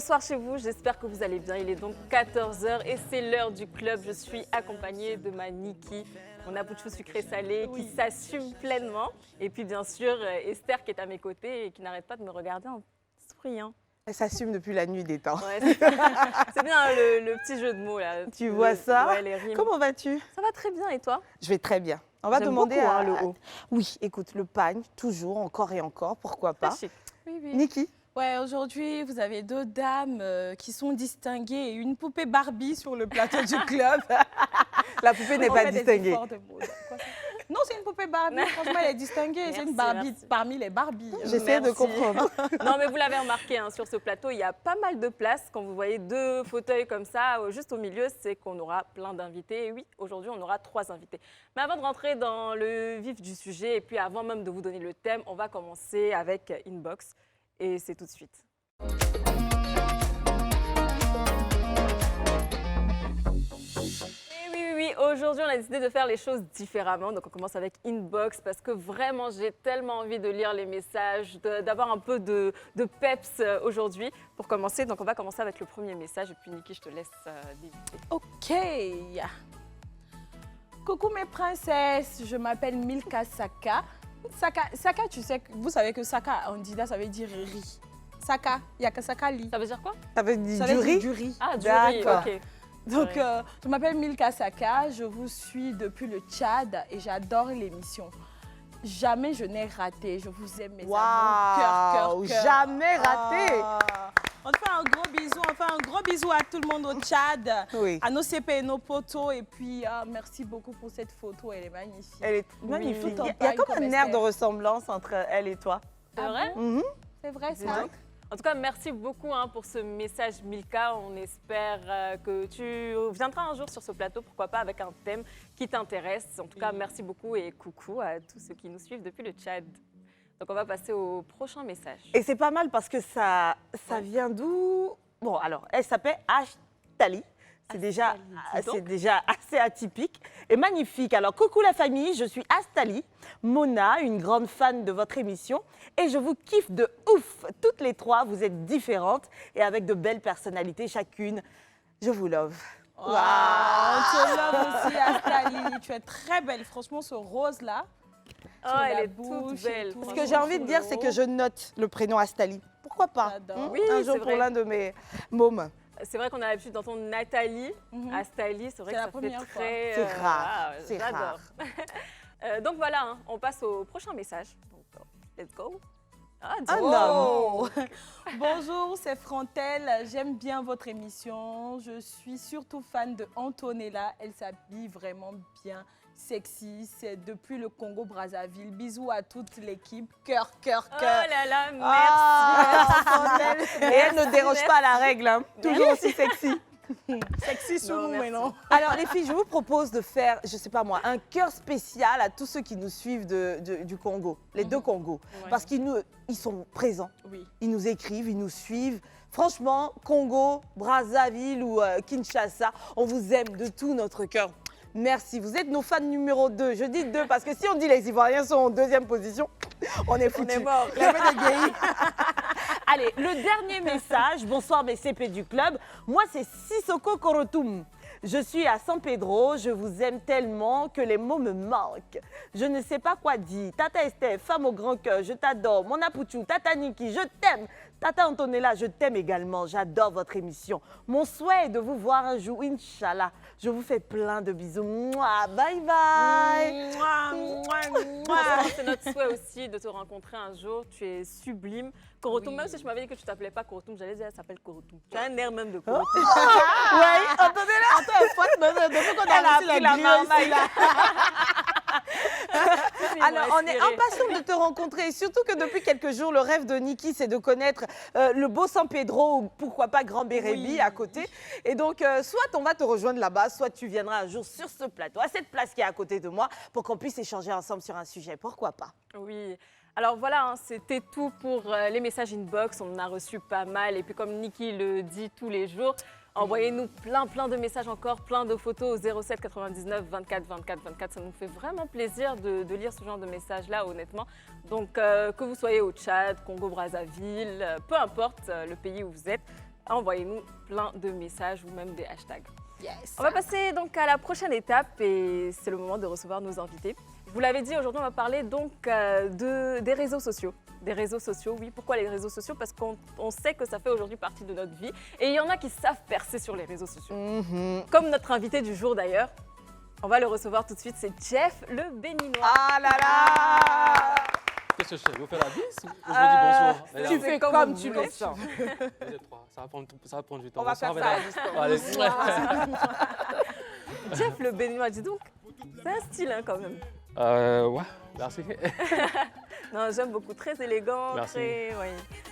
Bonsoir chez vous, j'espère que vous allez bien. Il est donc 14 h et c'est l'heure du club. Je suis accompagnée de ma Niki, mon apouchou sucré-salé qui s'assume pleinement. Et puis bien sûr, Esther qui est à mes côtés et qui n'arrête pas de me regarder en souriant. Elle s'assume depuis la nuit des temps. Ouais, c'est bien le petit jeu de mots là. Tu vois ça? Ouais, les rimes. Comment vas-tu? Ça va très bien et toi? Je vais très bien. On va demander beaucoup, à le haut. Oui, écoute, le pagne, toujours, encore et encore, pourquoi pas. Chic. Oui, oui. Niki? Ouais, aujourd'hui, vous avez deux dames qui sont distinguées et une poupée Barbie sur le plateau du club. La poupée n'est On pas fait des distinguée. efforts de mode. Quoi, ça? Non, c'est une poupée Barbie. Franchement, elle est distinguée. C'est une Barbie parmi les Barbies. J'essaie de comprendre. Non, mais vous l'avez remarqué, hein, sur ce plateau, il y a pas mal de place. Quand vous voyez deux fauteuils comme ça, juste au milieu, c'est qu'on aura plein d'invités. Et oui, aujourd'hui, on aura 3 invités. Mais avant de rentrer dans le vif du sujet, et puis avant même de vous donner le thème, on va commencer avec Inbox. Et c'est tout de suite. Oui, aujourd'hui, on a décidé de faire les choses différemment. Donc, on commence avec Inbox parce que vraiment, j'ai tellement envie de lire les messages, d'avoir un peu de peps aujourd'hui. Pour commencer, donc on va commencer avec le premier message. Et puis, Niki, je te laisse débuter. OK. Coucou mes princesses, je m'appelle Milka Saka. Saka, vous savez que Saka en dida, ça veut dire riz. Saka, il n'y a que Saka li. Ça veut dire quoi? Ça veut dire Ça du veut riz? dire du riz. Ah, du riz, D'accord. ok. Donc, je m'appelle Milka Saka, je vous suis depuis le Tchad et j'adore l'émission. Jamais je n'ai raté, je vous aime mes amours, cœur. Jamais raté. On te fait un gros bisou à tout le monde au Tchad, Oui. à nos CP et nos potos. Et puis, merci beaucoup pour cette photo, elle est magnifique. Elle est magnifique. tout en Il y a paille comme comme un air de Esther. ressemblance entre elle et toi. C'est vrai? Mhm. C'est vrai Dis ça? donc. En tout cas, merci beaucoup pour ce message, Milka. On espère que tu viendras un jour sur ce plateau, pourquoi pas, avec un thème qui t'intéresse. En tout cas, merci beaucoup et coucou à tous ceux qui nous suivent depuis le Tchad. Donc, on va passer au prochain message. Et c'est pas mal parce que ça vient d'où? Bon, alors, elle s'appelle Ashtali. C'est déjà assez atypique et magnifique. Alors, coucou la famille, je suis Astali, Mona, une grande fan de votre émission et je vous kiffe de ouf. Toutes les 3, vous êtes différentes et avec de belles personnalités chacune. Je vous love. On te love aussi, Astali. Tu es très belle. Franchement, ce rose-là. Oh, sur elle la est toute bouche belle. et tout. Ce que j'ai envie de dire, c'est que je note le prénom Astali. Pourquoi pas? J'adore. Oui, un c'est jour pour vrai. l'un de mes mômes. C'est vrai qu'on a l'habitude d'entendre Nathalie, Astali. C'est vrai que C'est la ça fait première fois. très... C'est rare, c'est j'adore. Donc voilà, on passe au prochain message. Donc, let's go. Ah, dis- Un Oh. homme. Bonjour, c'est Frontel. J'aime bien votre émission. Je suis surtout fan de Antonella. Elle s'habille vraiment bien, sexy. C'est depuis le Congo-Brazzaville. Bisous à toute l'équipe. Cœur. Oh là là, merci. Ah, et elle ne déroge pas à la règle, hein. Toujours aussi sexy. Sexy sur nous, mais non. Alors les filles, je vous propose de faire, je sais pas moi, un cœur spécial à tous ceux qui nous suivent du Congo, les deux Congos. Ouais. Parce qu'ils sont présents, Oui. ils nous écrivent, ils nous suivent. Franchement, Congo, Brazzaville ou Kinshasa, on vous aime de tout notre cœur. Merci, vous êtes nos fans numéro 2. Je dis 2 parce que si on dit les Ivoiriens sont en 2e position, on est foutus. On est mort. La main de Guéhi. Allez, le dernier message. Bonsoir mes CP du club. Moi, c'est Sissoko Korotoum. Je suis à San Pedro. Je vous aime tellement que les mots me manquent. Je ne sais pas quoi dire. Tata Esther, femme au grand cœur, je t'adore. Mon apouchou, Tata Niki, je t'aime. Tata Antonella, je t'aime également. J'adore votre émission. Mon souhait est de vous voir un jour, Inch'Allah. Je vous fais plein de bisous. Mouah, bye bye. Franchement, c'est notre souhait aussi de te rencontrer un jour. Tu es sublime. Korotoum, Oui. même si je m'avais dit que tu t'appelais pas Korotoum, j'allais dire elle s'appelle Korotoum. Tu as un air même de Korotoum. Ouais, Antonella. Depuis qu'on Elle a a reçu pris la la grille ici, marmaille. là. Alors, on est impatients de te rencontrer. Et surtout que depuis quelques jours, le rêve de Niki, c'est de connaître le beau San Pedro ou pourquoi pas Grand Bérébi Oui. à côté. Et donc, soit on va te rejoindre là-bas, soit tu viendras un jour sur ce plateau, à cette place qui est à côté de moi, pour qu'on puisse échanger ensemble sur un sujet. Pourquoi pas? Oui. Alors voilà, c'était tout pour les messages inbox. On en a reçu pas mal. Et puis comme Niki le dit tous les jours, envoyez-nous plein de messages encore, plein de photos au 07 99 24 24 24. Ça nous fait vraiment plaisir de lire ce genre de messages-là, honnêtement. Donc que vous soyez au Tchad, Congo-Brazzaville, peu importe le pays où vous êtes, envoyez-nous plein de messages ou même des hashtags. Yes. On va passer donc à la prochaine étape et c'est le moment de recevoir nos invités. Je vous l'avais dit, aujourd'hui, on va parler donc des réseaux sociaux. Des réseaux sociaux, oui. Pourquoi les réseaux sociaux? Parce qu'on sait que ça fait aujourd'hui partie de notre vie. Et il y en a qui savent percer sur les réseaux sociaux. Comme notre invité du jour d'ailleurs. On va le recevoir tout de suite, c'est Jeff le Béninois. Ah là là! Qu'est-ce que je fais? Vous faites la bise ou je vous dis bonsoir? Tu fais comme tu le voulez. sens. Vous êtes trois. Ça va prendre du temps. On va faire Bonsoir, ça mesdames. justement. Allez. Jeff le Béninois, dis donc. C'est un style hein, quand même. Ouais, merci. Non, j'aime beaucoup, très élégant, Merci. très... Oui.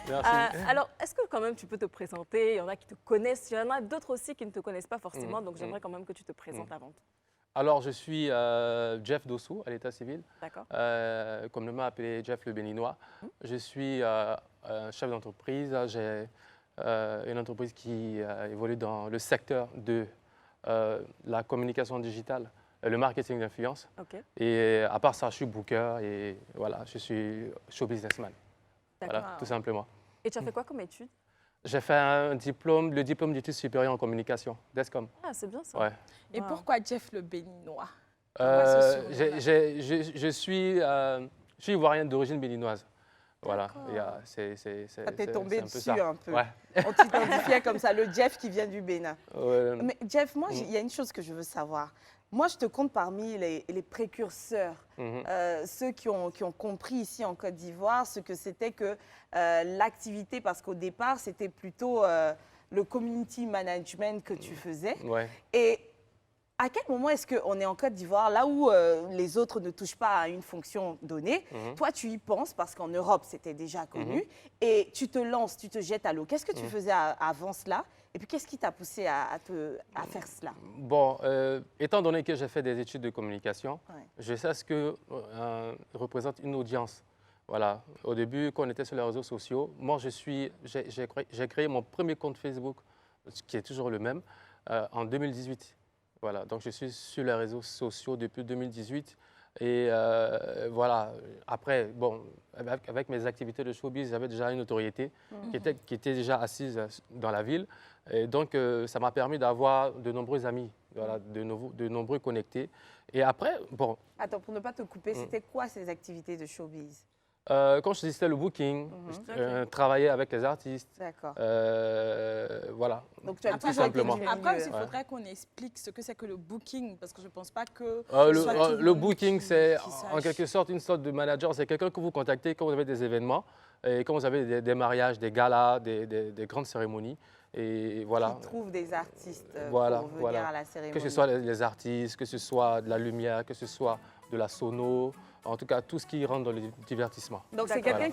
Merci. Alors, est-ce que quand même tu peux te présenter? Il y en a qui te connaissent, il y en a d'autres aussi qui ne te connaissent pas forcément, donc j'aimerais quand même que tu te présentes avant tout. Alors, je suis Jeff Dossou à l'état civil, D'accord. comme le m'a appelé Jeff le Béninois. Je suis un chef d'entreprise. J'ai une entreprise qui évolue dans le secteur de la communication digitale, le marketing d'influence. Ok, Et à part ça, je suis booker et voilà, je suis show businessman. d'accord. Voilà, tout simplement. Et tu as fait quoi comme étude? J'ai fait le diplôme d'études supérieures en communication, DESCOM. Ah, c'est bien ça. Ouais. Et Wow. pourquoi Jeff le Béninois? Je suis ivoirien d'origine béninoise. Voilà. Et, Ça t'est tombé un peu dessus ça. un peu. Ouais. On t'identifiait comme ça, le Jeff qui vient du Bénin. Mais Jeff, moi, Mm. il y a une chose que je veux savoir. Moi, je te compte parmi les précurseurs, ceux qui ont compris ici en Côte d'Ivoire ce que c'était que l'activité, parce qu'au départ, c'était plutôt le community management que tu faisais. Ouais. Et à quel moment est-ce qu'on est en Côte d'Ivoire, là où les autres ne touchent pas à une fonction donnée, toi tu y penses parce qu'en Europe c'était déjà connu, et tu te lances, tu te jettes à l'eau. Qu'est-ce que tu faisais avant cela? Et puis qu'est-ce qui t'a poussé à faire cela? Bon, étant donné que j'ai fait des études de communication, Ouais. je sais ce que représente une audience. Voilà. Au début, quand on était sur les réseaux sociaux, moi, j'ai créé mon premier compte Facebook, qui est toujours le même, en 2018. Voilà. Donc, je suis sur les réseaux sociaux depuis 2018. Et voilà. Après, bon, avec mes activités de showbiz, j'avais déjà une notoriété qui était déjà assise dans la ville. Et donc, ça m'a permis d'avoir de nombreux amis, voilà, de nombreux connectés. Et après, bon, Attends, pour ne pas te couper, c'était quoi ces activités de showbiz? quand je faisais le booking, je travaillais avec les artistes. D'accord. Voilà. Donc tu as Après, toujours été simplement. du milieu. Après aussi, il Ouais. faudrait qu'on explique ce que c'est que le booking, parce que je ne pense pas que Le, ce soit tout le monde booking, qui c'est en sache. quelque sorte une sorte de manager. C'est quelqu'un que vous contactez quand vous avez des événements, et quand vous avez des mariages, des galas, des grandes cérémonies. Et voilà. Qui trouve des artistes Voilà, pour venir voilà. à la cérémonie. Que ce soit les artistes, que ce soit de la lumière, que ce soit de la sono, en tout cas tout ce qui rentre dans le divertissement. Donc c'est D'accord. quelqu'un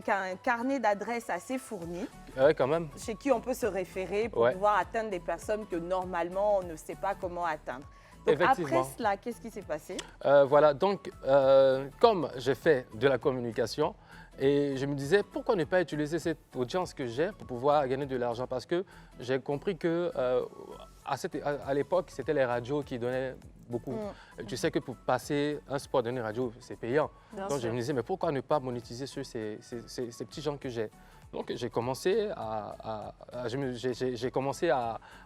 qui a un carnet d'adresses assez fourni, Oui, quand même. chez qui on peut se référer pour Ouais. pouvoir atteindre des personnes que normalement on ne sait pas comment atteindre. Donc après Effectivement. cela, qu'est-ce qui s'est passé? Voilà, donc comme j'ai fait de la communication, et je me disais pourquoi ne pas utiliser cette audience que j'ai pour pouvoir gagner de l'argent, parce que j'ai compris que à l'époque, c'était les radios qui donnaient beaucoup. Tu sais que pour passer un spot dans une radio, c'est payant. Bien Donc je sûr. me disais, mais pourquoi ne pas monétiser sur ces petits gens que j'ai? Donc j'ai commencé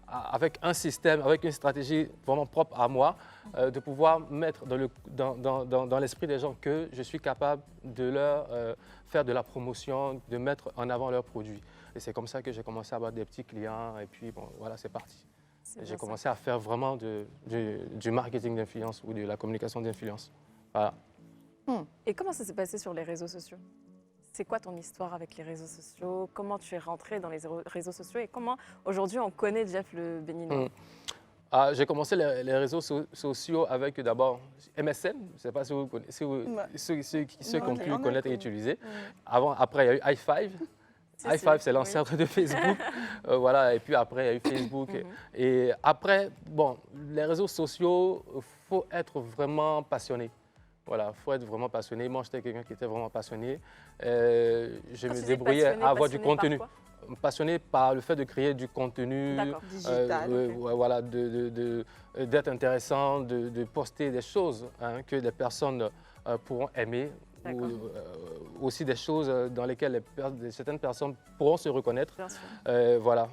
avec un système, avec une stratégie vraiment propre à moi, de pouvoir mettre dans l'esprit des gens que je suis capable de leur faire de la promotion, de mettre en avant leurs produits. Et c'est comme ça que j'ai commencé à avoir des petits clients, et puis bon, voilà, c'est parti. C'est Et bien j'ai ça. commencé à faire vraiment du marketing d'influence ou de la communication d'influence. Voilà. Et comment ça s'est passé sur les réseaux sociaux? C'est quoi ton histoire avec les réseaux sociaux? Comment tu es rentré dans les réseaux sociaux et comment aujourd'hui on connaît Jeff le Béninois? J'ai commencé les réseaux sociaux avec d'abord MSN. Je ne sais pas si vous connaissez, ceux qui ont pu on a connaître et connu. utiliser. Après, il y a eu i5. Si, i5, si, c'est l'ancêtre de Facebook. Voilà, et puis après, il y a eu Facebook. Et après, bon, les réseaux sociaux, il faut être vraiment passionné. Voilà, il faut être vraiment passionné. Moi, j'étais quelqu'un qui était vraiment passionné. Je Quand me tu dis débrouillais passionné, à avoir du passionné par contenu. quoi? Passionné par le fait de créer du contenu, D'accord. Digital, ok. voilà, d'être intéressant, de poster des choses que les personnes pourront aimer ou aussi des choses dans lesquelles certaines personnes pourront se reconnaître. Bien sûr. Voilà,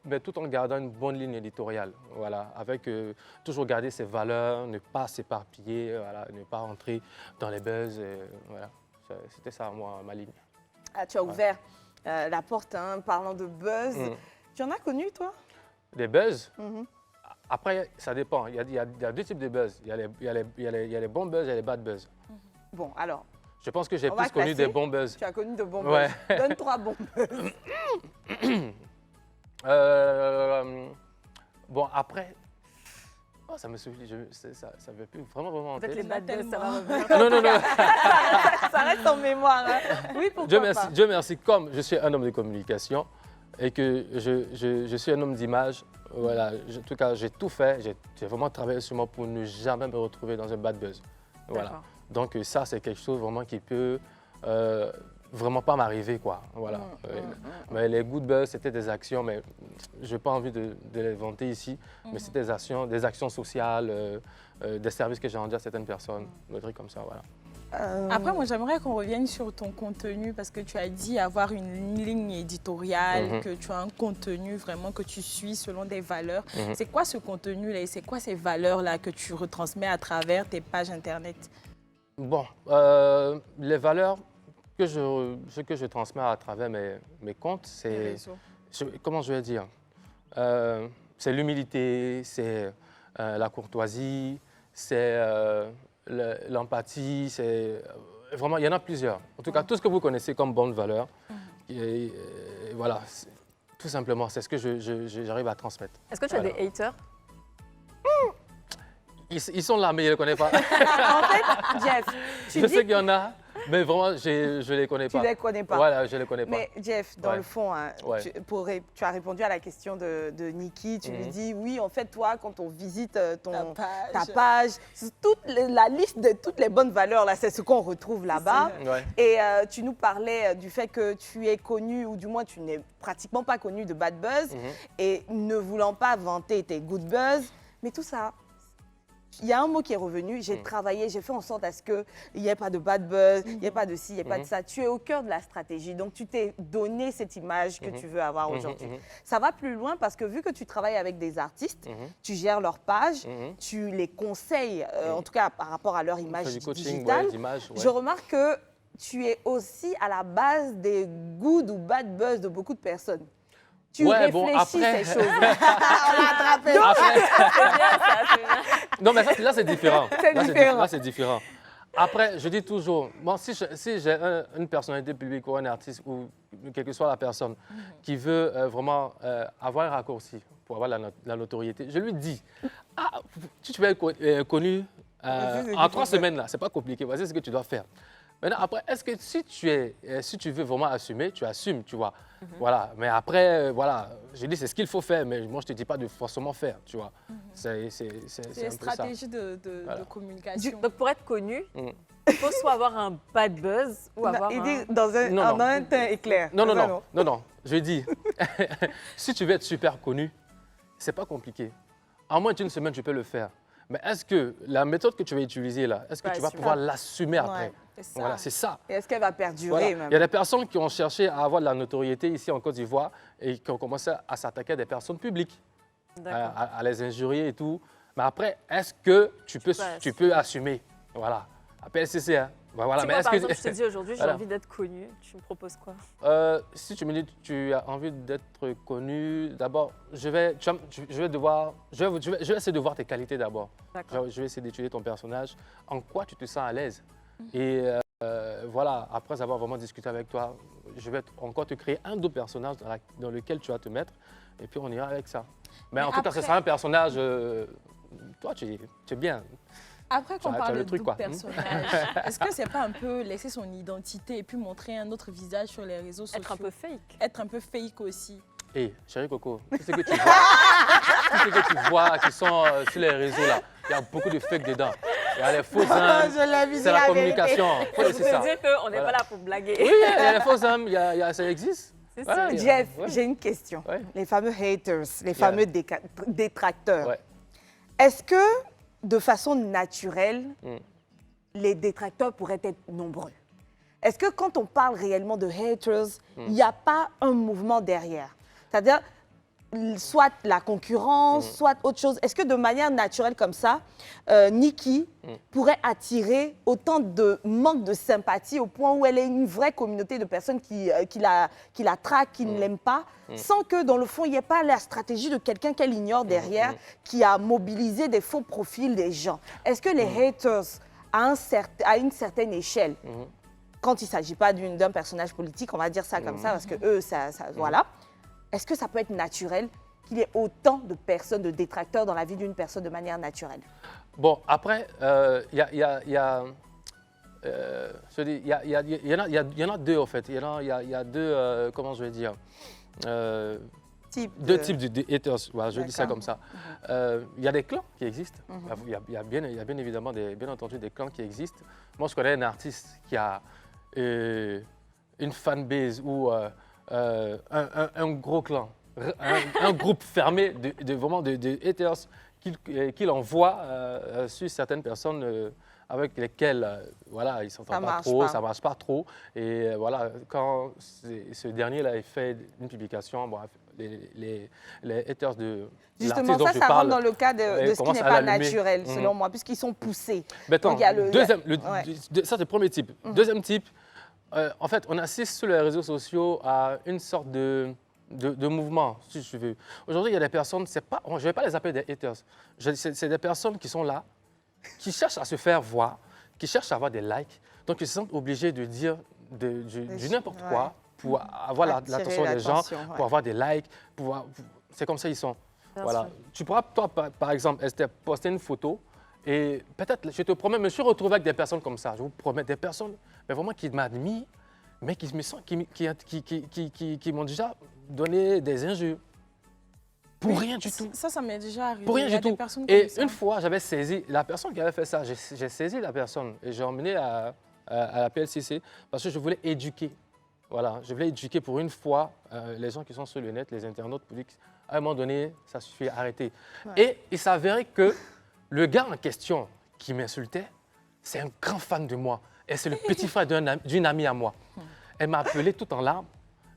mais tout en gardant une bonne ligne éditoriale, voilà, avec toujours garder ses valeurs, ne pas s'éparpiller, voilà, ne pas rentrer dans les buzz, voilà, c'était ça, moi, ma ligne. Ah, tu as ouvert la porte, hein, parlant de buzz. Tu en as connu, toi? Des buzz? Après, ça dépend. Il y a deux types de buzz. Il y a les bons buzz et les bad buzz. Bon, alors, Je pense que j'ai On va plus connu classer. des bons buzz. tu as connu de bons Ouais. buzz. Donne 3 bons buzz. Bon, après, oh, ça me souvient, ça ne veut plus vraiment en Peut-être tête. les bad buzz, ça va tellement. revenir. Non, non, non. Ça reste en mémoire. Hein. Oui, pourquoi pas? Dieu merci, comme je suis un homme de communication et que je suis un homme d'image, voilà, en tout cas, j'ai tout fait, j'ai vraiment travaillé sur moi pour ne jamais me retrouver dans un bad buzz. Voilà. D'accord. Donc ça, c'est quelque chose vraiment qui peut vraiment pas m'arriver, quoi. Voilà. Mais les good buzz, c'était des actions, mais je n'ai pas envie de les vanter ici, mais c'était des actions sociales, des services que j'ai rendus à certaines personnes, des trucs comme ça, voilà. Après, moi, j'aimerais qu'on revienne sur ton contenu parce que tu as dit avoir une ligne éditoriale, que tu as un contenu vraiment que tu suis selon des valeurs. C'est quoi ce contenu-là et c'est quoi ces valeurs-là que tu retransmets à travers tes pages Internet? Bon, les valeurs ce que je transmets à travers mes comptes, Les c'est, réseaux. comment je vais dire, c'est l'humilité, c'est la courtoisie, c'est l'empathie, c'est vraiment, il y en a plusieurs. En tout cas, tout ce que vous connaissez comme bonnes valeurs, et voilà, tout simplement, c'est ce que j'arrive à transmettre. Est-ce que tu as Voilà. des haters? Ils sont là, mais je ne les connais pas. En fait, Jeff, tu Je dis sais qu'il y en a, mais vraiment, je ne les connais que tu pas. ne les connais pas. Voilà, je ne les connais pas. Mais Jeff, dans Ouais. le fond, hein, Ouais. tu as répondu à la question de Niki. Tu lui dis, oui, en fait, toi, quand on visite ta page, c'est la liste de toutes les bonnes valeurs, là, c'est ce qu'on retrouve là-bas. Ouais. Et tu nous parlais du fait que tu es connu, ou du moins tu n'es pratiquement pas connu de bad buzz, et ne voulant pas vanter tes good buzz. Mais tout ça, il y a un mot qui est revenu, j'ai travaillé, j'ai fait en sorte à ce qu'il n'y ait pas de bad buzz, il n'y ait pas de ci, il n'y ait pas de ça. Tu es au cœur de la stratégie, donc tu t'es donné cette image que tu veux avoir aujourd'hui. Ça va plus loin parce que vu que tu travailles avec des artistes, tu gères leur page, tu les conseilles, en tout cas par rapport à leur Je fais image du coaching, digitale. ouais, d'image. Ouais. Je remarque que tu es aussi à la base des good ou bad buzz de beaucoup de personnes. Tu Ouais, réfléchis bon, après- ces choses. On l'a attrapé. Non, mais ça, là, c'est différent. C'est Là, différent. Là, c'est différent. Après, je dis toujours, bon, si j'ai une personnalité publique ou un artiste, ou quelle que soit la personne, qui veut vraiment avoir un raccourci pour avoir la notoriété, je lui dis, si tu veux être connu en 3 semaines, là, c'est pas compliqué, voici ce que tu dois faire. Maintenant, après, est-ce que si tu veux vraiment assumer, tu assumes, tu vois. Voilà. Mais après, voilà, je dis c'est ce qu'il faut faire, mais moi, je te dis pas de forcément faire, tu vois. C'est C'est un une peu ça. stratégie de communication. Donc pour être connu, il faut soit avoir un bad buzz ou avoir Il un... dit dans un, Non, en non. un teint éclair. Non, non, Dans un non, non, non. Je dis, si tu veux être super connu, c'est pas compliqué. En moins d'une semaine, tu peux le faire. Mais est-ce que la méthode que tu vas utiliser là, est-ce que tu vas assumer. pouvoir l'assumer après? Ouais, c'est ça. Voilà, c'est ça. Et est-ce qu'elle va perdurer Voilà. même? Il y a des personnes qui ont cherché à avoir de la notoriété ici en Côte d'Ivoire et qui ont commencé à s'attaquer à des personnes publiques, D'accord. à les injurier et tout. Mais après, est-ce que tu peux assumer? Voilà. Appelle CC, hein. Ben voilà. C'est Mais quoi, est-ce par que exemple, je te dis aujourd'hui, j'ai Voilà. envie d'être connue. Tu me proposes quoi? Si tu me dis que tu as envie d'être connu, d'abord, je vais essayer de voir tes qualités d'abord. D'accord. Je vais essayer d'étudier ton personnage, en quoi tu te sens à l'aise. Et voilà, après avoir vraiment discuté avec toi, je vais encore te créer un autre personnage dans lequel tu vas te mettre, et puis on ira avec ça. Mais en tout cas, ce après- sera un personnage, toi, tu es bien. Après qu'on Tu as parle le de truc, double quoi. personnage, est-ce que c'est pas un peu laisser son identité et puis montrer un autre visage sur les réseaux sociaux? Être un peu fake. Être un peu fake aussi. Hé, chérie Coco, tout ce que tu vois, tout ce que tu vois qui sont sur les réseaux là, il y a beaucoup de fake dedans. Il y a les faux âmes, Je l'ai vu, c'est la communication. Faut Je laisser peux ça. dire qu'on n'est Voilà. pas là pour blaguer. Oui, il y a les faux âmes, ça existe. C'est Voilà, sûr. il y a- Jeff, ouais. j'ai une question. Ouais. Les fameux haters, les fameux détracteurs. Ouais. Est-ce que, de façon naturelle, Mm. les détracteurs pourraient être nombreux? est-ce que quand on parle réellement de haters, il n'y a pas un mouvement derrière? C'est-à-dire, soit la concurrence, soit autre chose. Est-ce que de manière naturelle comme ça, Nikki pourrait attirer autant de manque de sympathie au point où elle est une vraie communauté de personnes qui la traquent, qui ne l'aiment pas, sans que dans le fond, il n'y ait pas la stratégie de quelqu'un qu'elle ignore derrière, qui a mobilisé des faux profils des gens? Est-ce que les haters, à une certaine échelle, quand il ne s'agit pas d'un personnage politique, on va dire ça comme ça, parce que eux, voilà. Est-ce que ça peut être naturel qu'il y ait autant de personnes, de détracteurs dans la vie d'une personne de manière naturelle? Bon, après, il y en a deux, en fait. Il y a deux, comment je vais dire, deux types de haters. Voilà, je dis ça comme ça. Il y a des clans qui existent. Il y a bien évidemment, bien entendu, des clans qui existent. Moi, je connais un artiste qui a une fanbase ou un gros clan, un groupe fermé de haters qu'il envoie sur certaines personnes avec lesquelles voilà, ils ne s'entendent pas trop, ça ne marche pas trop. Et voilà, quand ce dernier-là a fait une publication, bon, les haters de justement, dont ça je parle, rentre dans le cas de ce qui n'est pas naturel, selon moi, puisqu'ils sont poussés. Attends, donc, il y a ça, c'est le premier type. Deuxième type, en fait, on assiste sur les réseaux sociaux à une sorte de mouvement, si tu veux. Aujourd'hui, il y a des personnes, je ne vais pas les appeler des haters, c'est des personnes qui sont là, qui cherchent à se faire voir, qui cherchent à avoir des likes, donc ils se sentent obligés de dire du n'importe quoi pour avoir l'attention des gens, pour avoir des likes, c'est comme ça ils sont. Voilà. Tu pourras, toi, par exemple, Esther, poster une photo et peut-être, je te promets, me suis retrouvé avec des personnes comme ça, je vous promets, des personnes mais vraiment qui m'admirent, mais qui m'ont déjà donné des injures. Pour rien du tout. Ça m'est déjà arrivé. Pour rien du tout. Et une fois, j'avais saisi la personne qui avait fait ça. J'ai saisi la personne et j'ai emmené à la PLCC parce que je voulais éduquer. Voilà, je voulais éduquer pour une fois les gens qui sont sur le net, les internautes, pour dire qu'à un moment donné, ça suffit, arrêtez. Et il s'avérait que le gars en question qui m'insultait, c'est un grand fan de moi. Et c'est le petit frère d'une amie à moi. Elle m'a appelé tout en larmes.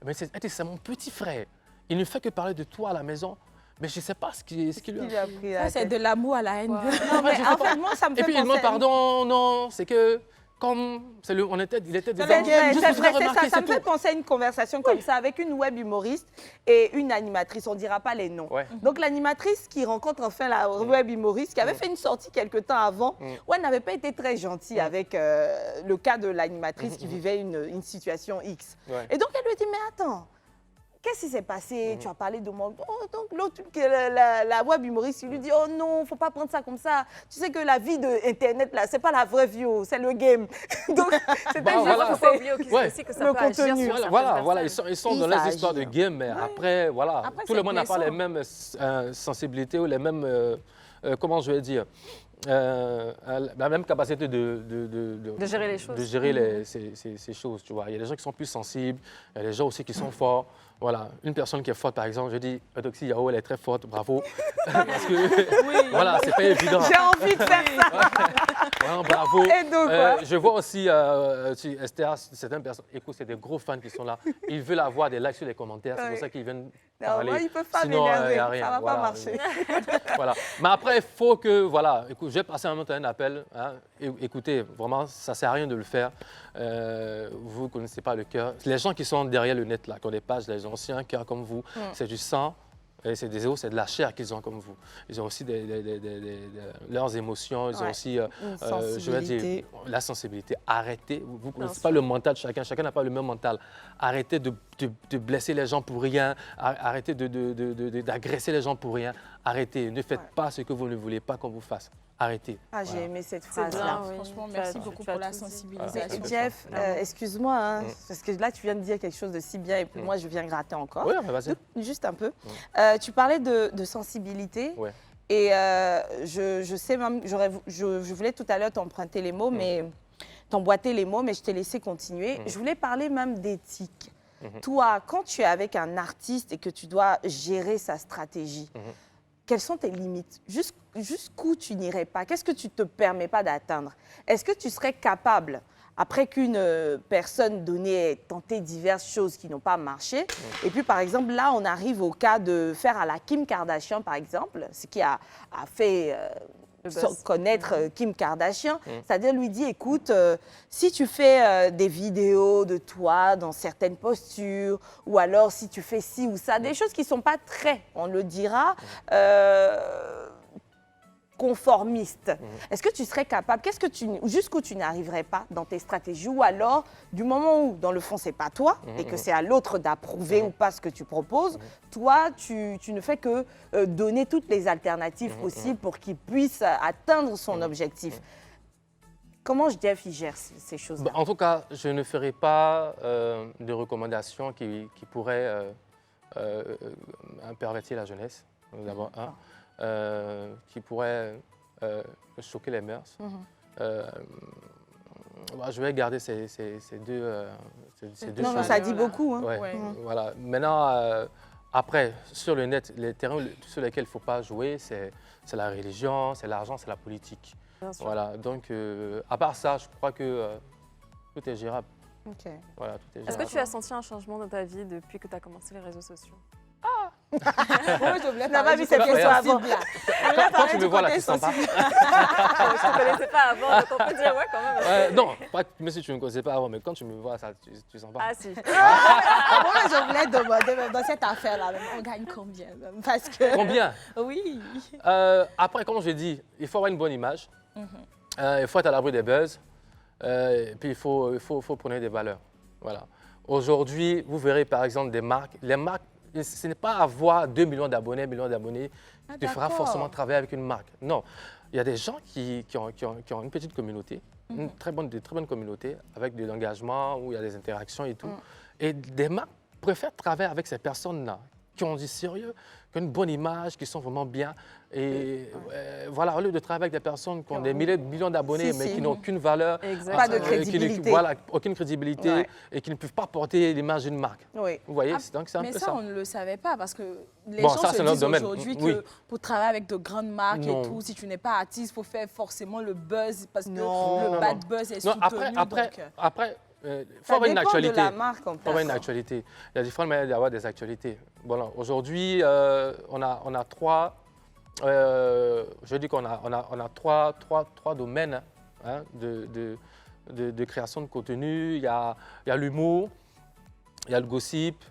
Mais c'est mon petit frère. Il ne fait que parler de toi à la maison. Mais je ne sais pas ce qu'il lui a pris. Ça, c'est de l'amour à la haine. Non, mais en fait, moi, ça me fait penser... Et puis, il demande pardon, non, c'est que... Comme il était des amis. Ça me fait penser à une conversation comme ça avec une web humoriste et une animatrice, on ne dira pas les noms. Donc l'animatrice qui rencontre enfin la web humoriste qui avait fait une sortie quelque temps avant où elle n'avait pas été très gentille avec le cas de l'animatrice qui vivait une situation X. Et donc elle lui dit, mais attends, qu'est-ce qui s'est passé? Tu as parlé de moi. Oh, donc l'autre, la web humoriste, il lui dit, oh non, faut pas prendre ça comme ça. Tu sais que la vie de Internet, là, c'est pas la vraie vie, c'est le game. Donc, c'était juste le contenu. Voilà, ils sont dans les histoires de game, mais après, voilà, tout le monde n'a pas les mêmes sensibilités ou les mêmes, comment je vais dire, la même capacité de gérer les choses. De gérer ces choses, tu vois. Il y a des gens qui sont plus sensibles, il y a des gens aussi qui sont forts. Voilà, une personne qui est forte, par exemple, je dis, Eudoxie Yao, elle est très forte, bravo. Parce que, voilà, c'est pas évident. J'ai envie de faire ça. Voilà, bravo. Et donc, je vois aussi, Esther, certaines personnes, écoute, c'est des gros fans qui sont là. Ils veulent avoir des likes sur les commentaires, c'est pour ça qu'ils viennent parler. Moi, ils peuvent pas Sinon, m'énerver, y a rien. ça va pas marcher. Voilà. Mais après, il faut que, voilà, écoute, j'ai passé un appel. Hein, écoutez, vraiment, ça ne sert à rien de le faire. Vous ne connaissez pas le cœur. Les gens qui sont derrière le net, là, qui ont des pages, les gens ont aussi un cœur comme vous. C'est du sang. C'est des os, c'est de la chair qu'ils ont comme vous. Ils ont aussi leurs émotions, ils ont aussi, je vais dire, la sensibilité. Arrêtez, vous ne connaissez pas le mental de chacun, chacun n'a pas le même mental. Arrêtez de blesser les gens pour rien, arrêtez d'agresser les gens pour rien. Arrêtez, ne faites pas ce que vous ne voulez pas qu'on vous fasse. Arrêtez. Ah, j'ai aimé cette phrase-là. Franchement, merci beaucoup pour la sensibilisation. Jeff, excuse-moi, hein, parce que là, tu viens de dire quelque chose de si bien et puis moi, je viens gratter encore. Oui, vas-y. Juste un peu. Tu parlais de sensibilité. Ouais. Et je sais même, je voulais tout à l'heure t'emprunter les mots, mais t'emboîter les mots, mais je t'ai laissé continuer. Je voulais parler même d'éthique. Toi, quand tu es avec un artiste et que tu dois gérer sa stratégie, quelles sont tes limites? Jusqu'où tu n'irais pas? Qu'est-ce que tu ne te permets pas d'atteindre? Est-ce que tu serais capable, après qu'une personne donnée ait tenté diverses choses qui n'ont pas marché. Et puis, par exemple, là, on arrive au cas de faire à la Kim Kardashian, par exemple, ce qui a fait connaître Kim Kardashian. C'est-à-dire lui dit, écoute, si tu fais des vidéos de toi dans certaines postures, ou alors si tu fais ci ou ça, des choses qui ne sont pas très, on le dira, conformistes. Est-ce que tu serais capable, jusqu'où tu n'arriverais pas dans tes stratégies, ou alors du moment où, dans le fond, c'est pas toi et que c'est à l'autre d'approuver ou pas ce que tu proposes, toi, tu ne fais que donner toutes les alternatives possibles pour qu'il puisse atteindre son objectif. Comment Jeff il gère ces choses-là? En tout cas, je ne ferai pas de recommandations qui pourraient pervertir la jeunesse, d'abord un. Qui pourrait choquer les mœurs. Je vais garder ces deux Non, choses. ça dit beaucoup. Hein. Ouais, voilà. Maintenant, après, sur le net, les terrains sur lesquels il ne faut pas jouer, c'est la religion, c'est l'argent, c'est la politique. Voilà. Donc, à part ça, je crois que tout est gérable. Voilà, tout est Est-ce gérable. que tu as senti un changement dans ta vie depuis que tu as commencé les réseaux sociaux? Moi, je voulais n'a pas parler vu du cette côté question avant. sensible, là. Quand tu me vois là, tu sens pas. Je ne te connaissais pas avant, donc on peut dire ouais quand même. Non, pas même si tu ne me connaissais pas avant, mais quand tu me vois, ça, tu sens pas. Ah si. Moi, je voulais demander, même dans cette affaire-là, même, on gagne combien même, parce que... Combien? Oui. Après, comme je dis, il faut avoir une bonne image. Il faut être à l'abri des buzz. Et puis, il faut prôner des valeurs. Voilà. Aujourd'hui, vous verrez par exemple des marques. Les marques, ce n'est pas avoir 2 millions d'abonnés, 1 million d'abonnés qui te fera forcément travailler avec une marque. Non. Il y a des gens qui ont une petite communauté, une très bonne communauté, avec de l'engagement, où il y a des interactions et tout. Et des marques préfèrent travailler avec ces personnes-là, qui ont du sérieux, qui ont une bonne image, qui sont vraiment bien. Et voilà, au lieu de travailler avec des personnes qui ont des millions d'abonnés, mais qui n'ont aucune valeur, Exactement. Pas de crédibilité. voilà, aucune crédibilité et qui ne peuvent pas porter l'image d'une marque. Oui. Vous voyez, Ah, donc c'est un mais peu ça, ça. on ne le savait pas parce que les Bon, gens ça, se c'est notre disent domaine. aujourd'hui Oui. que pour travailler avec de grandes marques Non. et tout, si tu n'es pas artiste, il faut faire forcément le buzz parce que Non. le bad buzz est Non, soutenu. après, il faut Ça avoir une dépend actualité. de la marque, en Il faut avoir une fait. actualité. Il y a différentes manières d'avoir des actualités. Voilà, aujourd'hui, on a trois. Je dis qu'on a trois domaines hein, de création de contenu. Il y a l'humour, il y a le gossip,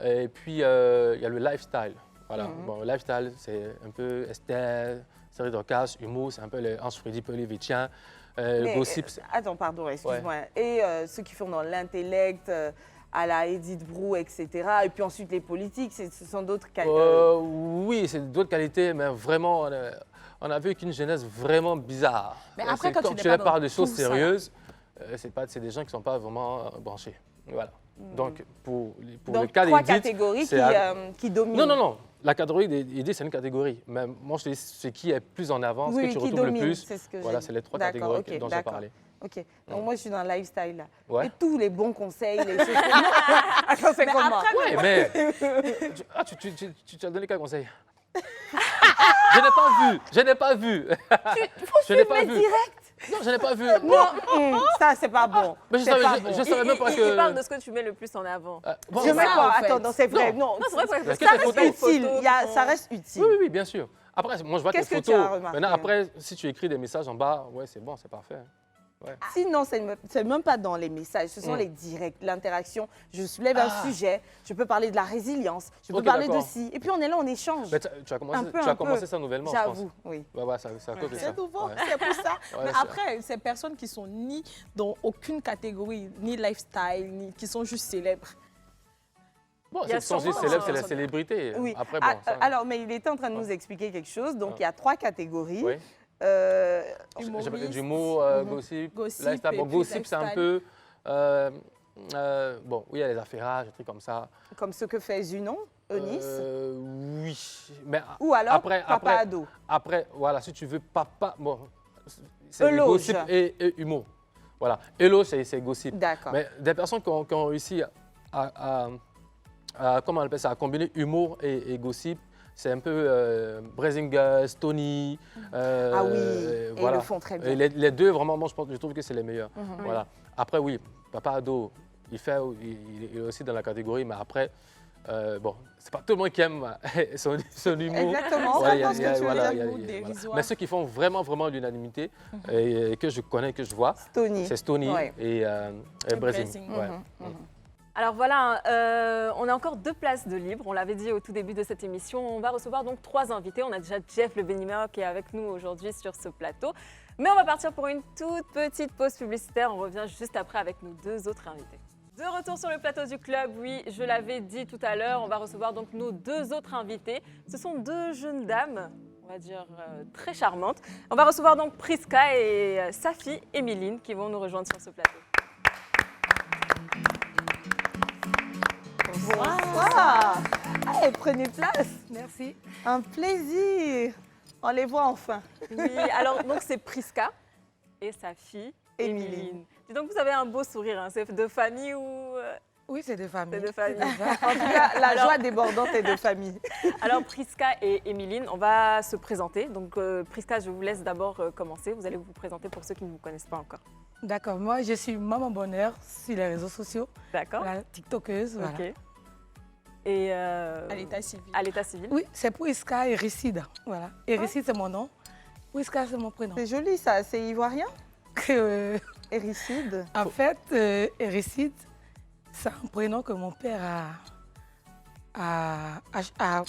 et puis il y a le lifestyle. Voilà. Bon, le lifestyle, c'est un peu Esther, série d'occasion, humour, c'est un peu les Hans Freddy Pellevittien. Le Mais, gossip, attends, pardon, excuse-moi. Et ceux qui font dans l'intellect, à la Edith Brou, etc. Et puis ensuite les politiques, ce sont d'autres qualités. oui, c'est d'autres qualités, mais vraiment, on a vu qu'une jeunesse vraiment bizarre. Mais après, quand tu n'es tu pas parles dans de choses tout ça, sérieuses, c'est des gens qui ne sont pas vraiment branchés. Voilà. Donc, pour le Donc, cas trois d'Edith, catégories c'est qui dominent. Non. La catégorie d'Edith, c'est une catégorie. Mais moi, je te dis ce qui est plus en avant, ce Oui, que tu qui retrouves domine, le plus. c'est ce que Voilà, j'ai c'est les trois D'accord, catégories ok, dont j'ai d'accord. parlé. Ok, donc moi je suis dans le lifestyle là. Ouais. Et tous les bons conseils, les choses comme ça. Attends, c'est comment? Oui, mais tu as donné quel conseil? Je n'ai pas vu. Je n'ai pas vu. direct. Non, je n'ai pas vu. Non, ça c'est pas bon. Mais je C'est savais, pas je, bon. je savais même pas Il que. parle de ce que tu mets le plus en avant. Bon, Je mets ça, quoi? en fait. Attends, non, c'est vrai. Non, Non, c'est vrai, parce que ça tes reste photos- utile. photos Il y a- qui ça sont- reste utile. oui, bien sûr. Après, moi, je vois tes Qu'est-ce que photos. tu as remarqué? Maintenant, après, si tu écris des messages en bas, ouais, c'est bon, c'est parfait. Sinon, c'est même pas dans les messages, ce sont les directs, l'interaction. Je soulève un sujet, je peux parler de la résilience, je peux Ok, parler de d'accord. ci. Et puis on est là, on échange. Mais tu as commencé, Un peu, tu as un peu. commencé ça nouvellement, je pense. J'avoue, oui. Ouais, c'est à cause de ça. C'est nouveau, Ouais. c'est pour ça. Ouais, Mais c'est- après, ces personnes qui sont ni dans aucune catégorie, ni lifestyle, ni qui sont juste célèbres. Bon, Il y a c'est sont sûrement célèbres, c'est la un- célébrité. Oui. Après, bon, ça- Alors, mais il était en train de nous expliquer quelque chose. Donc, il y a 3 catégories. Oui. Humoriste, Du mot, gossip, Gossip lifestyle. et Bon, puis gossip, c'est un lifestyle. peu. Bon, oui, il y a les affairages, des trucs comme ça. Comme ce que fait Zunon, Eunice. Oui. Mais Ou alors après, Papa Ado. Après, voilà, si tu veux papa, bon, c'est Éloge. gossip et humour. Voilà, éloge, c'est gossip. D'accord. Mais des personnes qui ont réussi comment on appelle ça, à combiner humour et gossip, c'est un peu Brazinga, Stony. Ah oui, et ils le font très bien. Et les deux, vraiment, moi, je trouve que c'est les meilleurs. Voilà. Après, oui, Papa Ado, il est aussi dans la catégorie, mais après, bon, c'est pas tout le monde qui aime son humour. Exactement, Ouais, je pense que tu veux dire. dérisoire. Mais ceux qui font vraiment l'unanimité, et que je connais, que je vois, c'est Stony et Brazing. Brazing. Ouais. Alors voilà, on a encore 2 places de libre. On l'avait dit au tout début de cette émission. On va recevoir donc 3 invités. On a déjà Jeff le Béninois qui est avec nous aujourd'hui sur ce plateau. Mais on va partir pour une toute petite pause publicitaire. On revient juste après avec nos 2 autres invités. De retour sur le plateau du club, oui, je l'avais dit tout à l'heure, on va recevoir donc nos 2 autres invités. Ce sont 2 jeunes dames, on va dire très charmantes. On va recevoir donc Priska et sa fille Émiline qui vont nous rejoindre sur ce plateau. Bonsoir. Allez, prenez place. Merci. Un plaisir. On les voit enfin. Oui, alors donc c'est Priska et sa fille Émiline. Dis donc, vous avez un beau sourire, hein. C'est de famille ou... Oui, c'est de famille. C'est de famille. En tout cas, la joie débordante est de famille. Alors, Priska et Émiline, on va se présenter. Donc, Priska, je vous laisse d'abord commencer. Vous allez vous présenter pour ceux qui ne vous connaissent pas encore. D'accord, moi je suis Maman Bonheur sur les réseaux sociaux. D'accord. Voilà, TikTokeuse. Voilà. Ok. Et À l'état civil. à l'état civil. Oui, c'est Priska Éricide. Voilà. Éricide, c'est mon nom. Priska, c'est mon prénom. C'est joli ça, c'est ivoirien. Euh, Héricide. En fait, Éricide, c'est un prénom que mon père a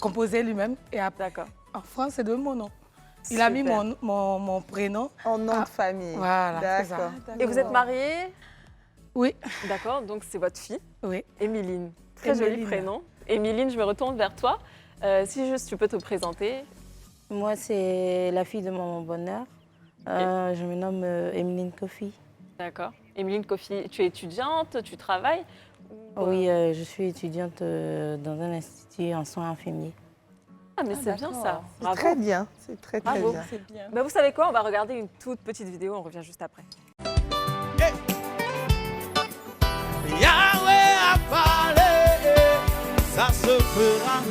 composé lui-même. Et D'accord. en France, c'est de mon nom. Il a mis Super. mon prénom. En nom Ah, de famille. Voilà, c'est ça. D'accord. Et vous êtes mariés? Oui, D'accord, donc c'est votre fille, oui. Émiline. Très joli Émiline. prénom. Émiline, je me retourne vers toi. Si juste tu peux te présenter. Moi, c'est la fille de Maman Bonheur. Je me nomme Emeline Kofi. D'accord. Émiline Kofi, tu es étudiante, tu travailles? Ou, Oui, je suis étudiante dans un institut en soins infirmiers. Ah, mais c'est bien ça. C'est Bravo. très bien, c'est très très Bravo. bien. C'est bien. Bah, vous savez quoi? On va regarder une toute petite vidéo, on revient juste après. Yahweh a parlé, ça se fera.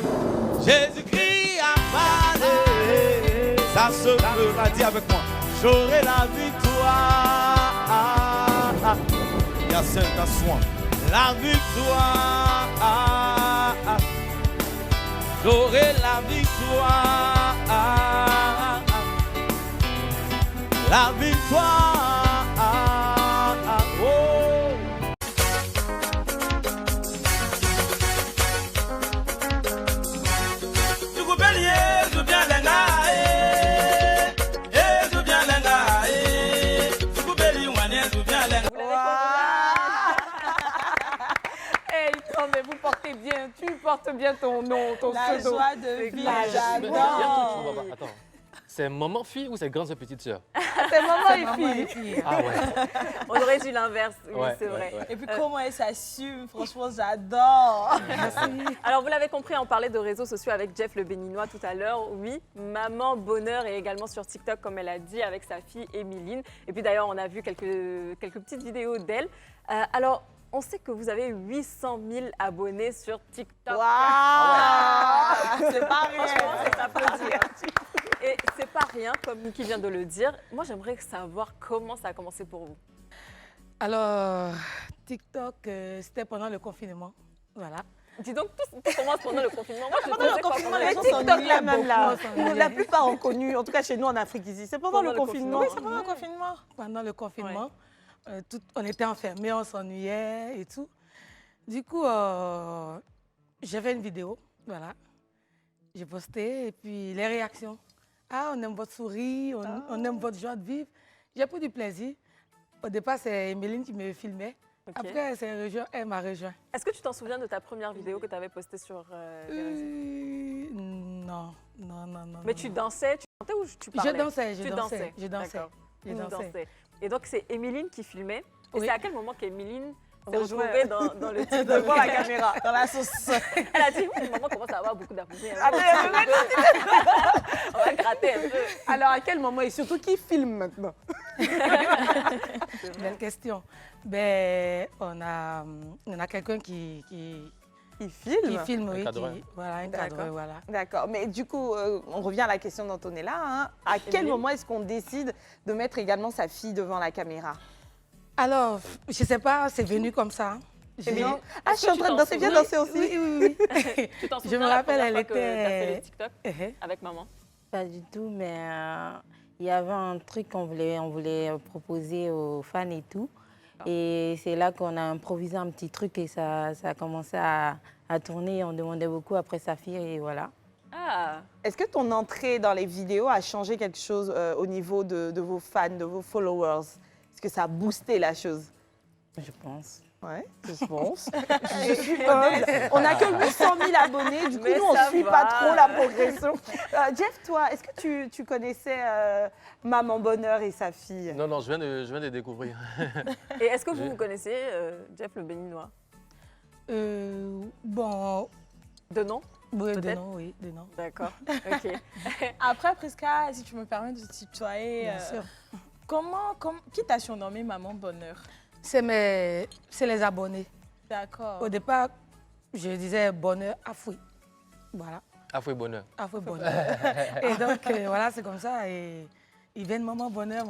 Jésus-Christ a parlé, ça se fera. Dis avec moi, j'aurai la victoire. Yacine Tassoin, la victoire. J'aurai la victoire. La victoire. Oh. Mais vous portez bien, tu portes bien ton nom, ton La pseudo. joie de vivre, Mais il y a tout, tu j'adore. vois pas. Attends. C'est maman fille ou c'est grande sœur petite sœur? C'est maman et Maman et fille. fille. Ah ouais. On aurait dit l'inverse, oui, Ouais, c'est ouais, vrai. ouais. Et puis comment elle s'assume, franchement, j'adore. Alors, vous l'avez compris, on parlait de réseaux sociaux avec Jeff le Béninois tout à l'heure. Oui, Maman Bonheur est également sur TikTok, comme elle a dit, avec sa fille Émiline. Et puis d'ailleurs, on a vu quelques petites vidéos d'elle. Alors, on sait que vous avez 800 000 abonnés sur TikTok. Waouh, c'est pas Franchement, rien. c'est s'applaudir. Et c'est pas rien, comme Niki vient de le dire. Moi, j'aimerais savoir comment ça a commencé pour vous. Alors, TikTok, c'était pendant le confinement. Voilà. Dis donc, tout commence pendant le confinement. Moi, je Pendant le pensais quoi confinement, pendant les le gens confinement? TikTok là même là. beaucoup, on s'ennuyait. La plupart ont connu, en tout cas chez nous en Afrique ici, c'est pendant le confinement. Oui, c'est pendant le confinement. Pendant le confinement, on était enfermés, on s'ennuyait et tout. Du coup, j'ai fait une vidéo, voilà. J'ai posté et puis les réactions. Ah, on aime votre sourire, on aime votre joie de vivre. J'ai pris du plaisir. Au départ, c'est Emeline qui me filmait. Ok. Après, elle m'a rejoint. Est-ce que tu t'en souviens de ta première vidéo que tu avais postée sur les réseaux? Non. Mais tu dansais, tu chantais ou tu parlais? Je dansais, Tu dansais. D'accord. Je Vous dansais. dansez. Et donc, c'est Émiline qui filmait. Et Oui. c'est à quel moment qu'Émiline s'est Rejoint. retrouvée dans le titre Devant la caméra, dans la sauce. Elle a dit, maman commence à avoir beaucoup d'abonnés. Ah, mais- On va gratter un peu. Alors à quel moment et surtout qui filme maintenant? Belle question. Ben, on a quelqu'un qui Qui filme. Qui filme, oui. cadreur. Voilà, un D'accord. cadreur, voilà. D'accord. Mais du coup, on revient à la question d'Antonella. Hein. À quel Émilie moment est-ce qu'on décide de mettre également sa fille devant la caméra? Alors, je sais pas, c'est venu comme ça. Émilie, Non. Ah, je est-ce suis que en tu train de t'en danser. Viens souviens? danser aussi. Oui. Tu t'en Je souviens me la rappelle, première elle fois que tu as fait était- les TikTok avec maman? Pas du tout, mais il y avait un truc qu'on voulait proposer aux fans et tout. Et c'est là qu'on a improvisé un petit truc et ça a commencé à tourner. On demandait beaucoup après sa fille et voilà, Ah, Est-ce que ton entrée dans les vidéos a changé quelque chose au niveau de vos fans, de vos followers? Est-ce que ça a boosté la chose? je pense. Ouais, je pense. Je suis humble. On n'a que 800 000 abonnés, du coup, Mais nous, on ne ça suit va. pas trop la progression. Jeff, toi, est-ce que tu connaissais Maman Bonheur et sa fille? Non, je viens de découvrir. et est-ce que vous connaissez Jeff le béninois? Bon, De nom? oui, de Peut-être. nom, oui, de nom. D'accord, ok. Après, Prisca, si tu me permets de te tutoyer, Bien sûr. qui t'a surnommé Maman Bonheur? C'est les abonnés. D'accord. Au départ, je disais bonheur Afoui. Voilà, Afoué bonheur. Afoui bonheur. Et donc, voilà, c'est comme ça. Et ils viennent maman bonheur,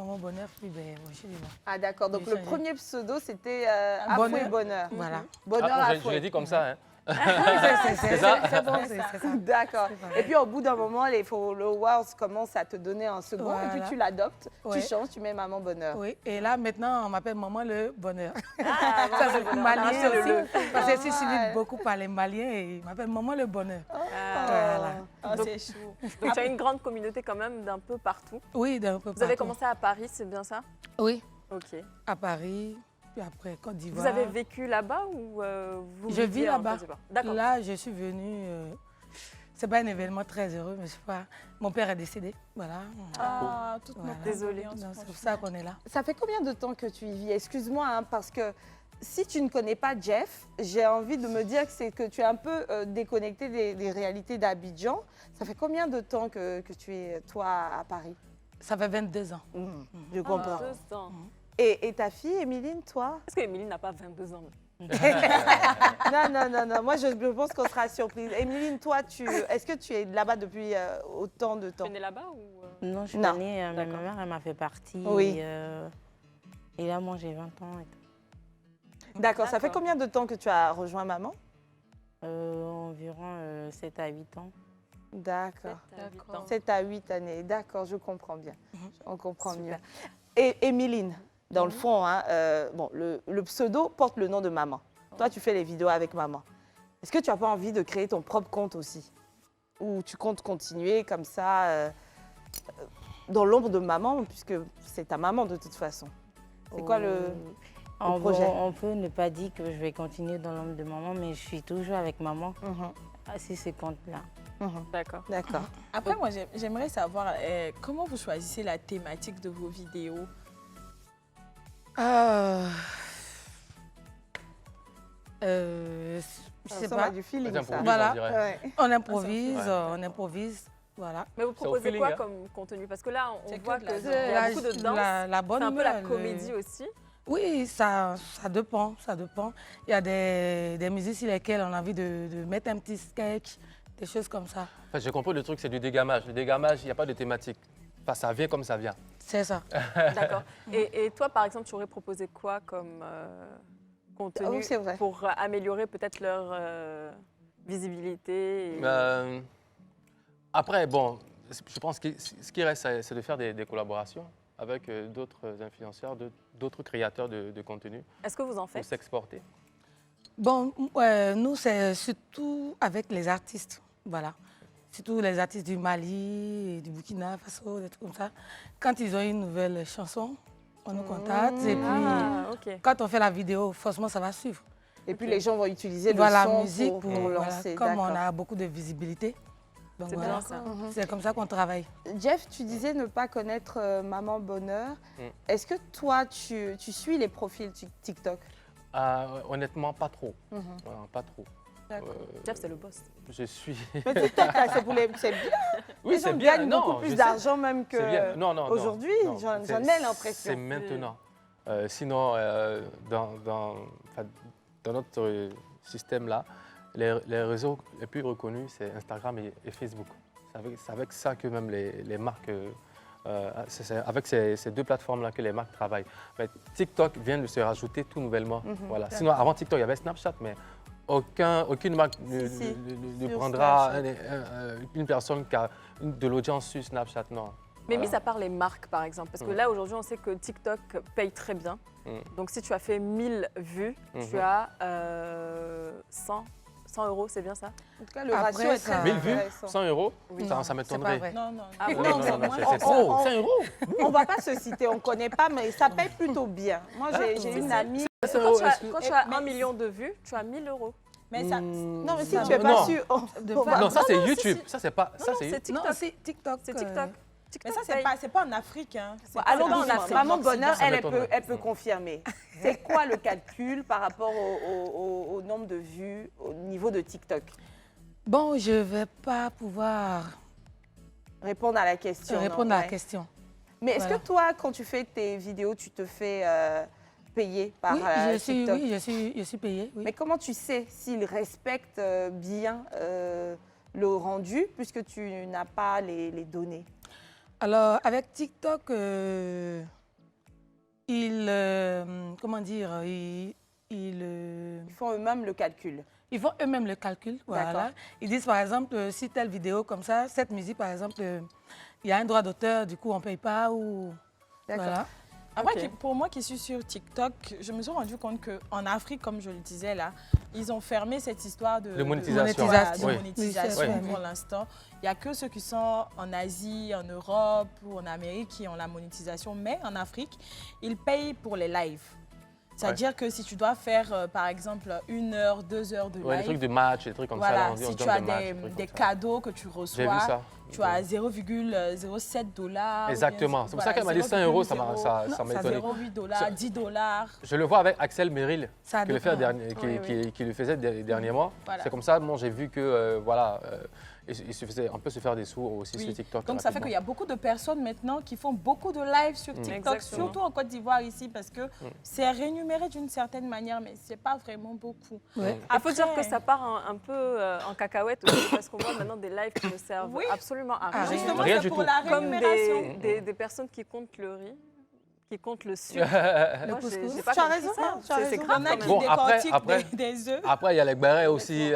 puis ben, moi, je dis non. Ah, d'accord. Donc, J'ai le changé. premier pseudo, c'était Afoué Bonheur. Bonheur. Voilà. Bonheur Ah, je Afoué. l'ai dit comme ça. Hein. C'est ça c'est bon, c'est ça. D'accord. C'est pareil. Et puis, au bout d'un moment, les followers commencent à te donner un second. Et puis, Voilà. tu l'adoptes, Ouais. tu changes, tu mets Maman Bonheur. Oui, et là, maintenant, on m'appelle maman le bonheur. Ah, Ça, c'est bonheur. malien Ah, c'est le aussi. Parce que je suis Ah, suivie ouais. beaucoup par les Maliens et ils m'appellent maman le bonheur. Ah, Voilà. Ah, Donc- c'est chou. donc tu as une grande communauté quand même d'un peu partout. Oui, d'un peu Vous avez partout. commencé à Paris, c'est bien ça? Oui, Ok. à Paris, puis après Côte Vous d'Ivoire. avez vécu là-bas ou vous Je vis viviez en là-bas. Côte d'Ivoire? D'accord. Là, je suis venue. C'est pas un événement très heureux, mais je sais pas. Mon père est décédé. Voilà. Ah, toutes Voilà. nos Désolée. condoléances, Donc, c'est pour franchement. ça qu'on est là. Ça fait combien de temps que tu y vis? Excuse-moi, hein, parce que si tu ne connais pas Jeff, j'ai envie de me dire que c'est que tu es un peu déconnecté des réalités d'Abidjan. Ça fait combien de temps que tu es, toi, à Paris? Ça fait 22 ans. Je comprends. 22 ans. Et ta fille, Émiline, toi? Est-ce que Émilie n'a pas 22 ans? Non. Moi, je pense qu'on sera surprise. Émiline, toi, est-ce que tu es là-bas depuis autant de Tu temps? es née là-bas ou Non, je suis Non. pas née, mais D'accord. ma mère, elle m'a fait partie. Oui. Et là, moi, j'ai 20 ans. Et tout. D'accord. Ça fait D'accord. combien de temps que tu as rejoint maman? Environ 7 à 8 ans. D'accord. 7 à 8 ans. 7 à 8 années. D'accord, je comprends bien. On comprend Super. mieux. Et Émiline, dans le fond, hein, bon, le pseudo porte le nom de maman. Toi, tu fais les vidéos avec maman. Est-ce que tu n'as pas envie de créer ton propre compte aussi? Ou tu comptes continuer comme ça, dans l'ombre de maman, puisque c'est ta maman de toute façon? C'est quoi le projet? On peut ne pas dire que je vais continuer dans l'ombre de maman, mais je suis toujours avec maman à ce compte-là. D'accord. D'accord. Après, moi, j'aimerais savoir comment vous choisissez la thématique de vos vidéos. Je Ça sais ressemble à pas. du feeling, C'est un ça. produit, Voilà. on dirait. Ouais. On improvise, voilà. Mais vous au proposez feeling, quoi hein. comme contenu? Parce que là, on C'est que voit de qu'il la y a danse. beaucoup de danse. La bonne C'est un peu la humeur, comédie aussi. Oui, ça dépend, ça dépend. Il y a des musiques sur lesquelles on a envie de mettre un petit sketch, des choses comme ça. Enfin, j'ai compris, le truc, c'est du dégamage. Le dégamage, il n'y a pas de thématique. Enfin, ça vient comme ça vient. C'est ça. D'accord. Et toi, par exemple, tu aurais proposé quoi comme contenu Ah oui, c'est vrai. pour améliorer peut-être leur visibilité Après, bon, je pense que ce qui reste, c'est de faire des collaborations avec d'autres influenceurs, d'autres créateurs de contenu Est-ce que vous en pour faites? s'exporter. Bon, nous, c'est surtout avec les artistes, voilà. Surtout les artistes du Mali, du Burkina Faso, des trucs comme ça. Quand ils ont une nouvelle chanson, on nous contacte et puis Ah, ok. quand on fait la vidéo, forcément, ça va suivre. Et puis les gens vont utiliser Voilà, le son musique pour voilà, lancer. comme on D'accord. a beaucoup de visibilité. Donc C'est voilà, bien ça. c'est comme ça qu'on travaille. Jeff, tu disais ne pas connaître Maman Bonheur. Est-ce que toi, tu suis les profils TikTok? Honnêtement, pas trop. Voilà, pas trop. Jeff, c'est le boss. Je suis. Mais TikTok, là, c'est bien. Oui, Les c'est gens bien. gagnent Non, beaucoup je plus sais. d'argent même C'est bien. que Non, non, non. aujourd'hui. Non, J'en c'est- ai l'impression. C'est maintenant. Sinon, dans notre système-là, les réseaux les plus reconnus, c'est Instagram et Facebook. C'est avec ça que même les marques, c'est avec ces deux plateformes-là que les marques travaillent. Mais TikTok vient de se rajouter tout nouvellement. Voilà. Sinon, avant TikTok, il y avait Snapchat, mais aucune marque ne prendra une personne qui a de l'audience sur Snapchat, non. Mais Voilà. mis à part les marques, par exemple, parce que là, aujourd'hui, on sait que TikTok paye très bien. Donc, si tu as fait 1000 vues, tu as 100 €, c'est bien ça? En tout cas, le Après, ratio est ça- très 1000 vues, intéressant. 100 €, Oui. ça C'est pas m'étonnerait. vrai. Non, non. Ah, Oui, bon, non, c'est non, non, moins c'est cher. trop, 5 €. On va pas se citer, on connaît pas, mais ça paye plutôt bien. Moi, j'ai une amie. Parce que quand tu as 1 million de vues, tu as 1000 €. Mais ça, Non, mais si Ça tu es va. pas Non. sûr. Non, ça c'est YouTube. Ça c'est pas. Non, Ça non, c'est. c'est TikTok. Non, c'est TikTok. C'est TikTok. mais TikTok ça, paye. c'est pas en Afrique. Hein. C'est Allons pas en doucement. Afrique. Maman Bonheur, Ça elle m'étonnerait. peut confirmer. C'est quoi le calcul par rapport au nombre de vues au niveau de TikTok? Bon, je ne vais pas pouvoir Répondre à la question. répondre non, à la ouais. question. Mais est-ce Voilà. que toi, quand tu fais tes vidéos, tu te fais payer par Oui, TikTok? je suis payée. Oui. Mais comment tu sais s'ils respectent bien le rendu puisque tu n'as pas les données? Alors, avec TikTok, comment dire, Ils font eux-mêmes le calcul. ils font eux-mêmes le calcul. D'accord. Voilà. Ils disent, par exemple, si telle vidéo comme ça, cette musique, par exemple, il y a un droit d'auteur, du coup, on ne paye pas. Ou... D'accord. Voilà. Après, Ok. pour moi qui suis sur TikTok, je me suis rendu compte qu'en Afrique, comme je le disais là, ils ont fermé cette histoire de monétisation. voilà, de Oui. monétisation Oui, c'est pour l'instant. Il n'y a que ceux qui sont en Asie, en Europe ou en Amérique qui ont la monétisation. Mais en Afrique, ils payent pour les lives. C'est-à-dire que si tu dois faire, par exemple, 1 heure, 2 heures de Ouais, les live, trucs de match, les trucs comme ça. voilà, Là, on dit, on si donne tu as matchs, des trucs des comme ça. cadeaux que tu J'ai vu reçois, ça. tu as 0,07 $. Exactement. C'est pour ça qu'elle m'a dit 5 €, ça m'a étonné. 0,8 $, 10 $. Je le vois avec Axel Merrill, Ça qui le, fait dépend. qui le faisait dernièrement. Voilà. C'est comme ça, moi j'ai vu que voilà, on peut se faire des sous aussi Oui. sur TikTok. Donc ça fait qu'il y a beaucoup de personnes maintenant qui font beaucoup de lives sur TikTok, Exactement. surtout en Côte d'Ivoire ici, parce que c'est rémunéré d'une certaine manière, mais c'est pas vraiment beaucoup. Ouais. Il faut dire Après- que ça part un peu en cacahuète aussi, parce qu'on voit maintenant des lives qui ne servent Oui. absolument à Ah, rien. Justement, Rien c'est du pour tout. la Comme rémunération. des personnes qui comptent le riz, qui comptent le sucre. Moi, couscous. j'ai pas Tu as compris raison, ça. tu as C'est raison. Il y grave en a quand qui même. Bon, après- décortiquent des œufs, Après, il y a les berets aussi.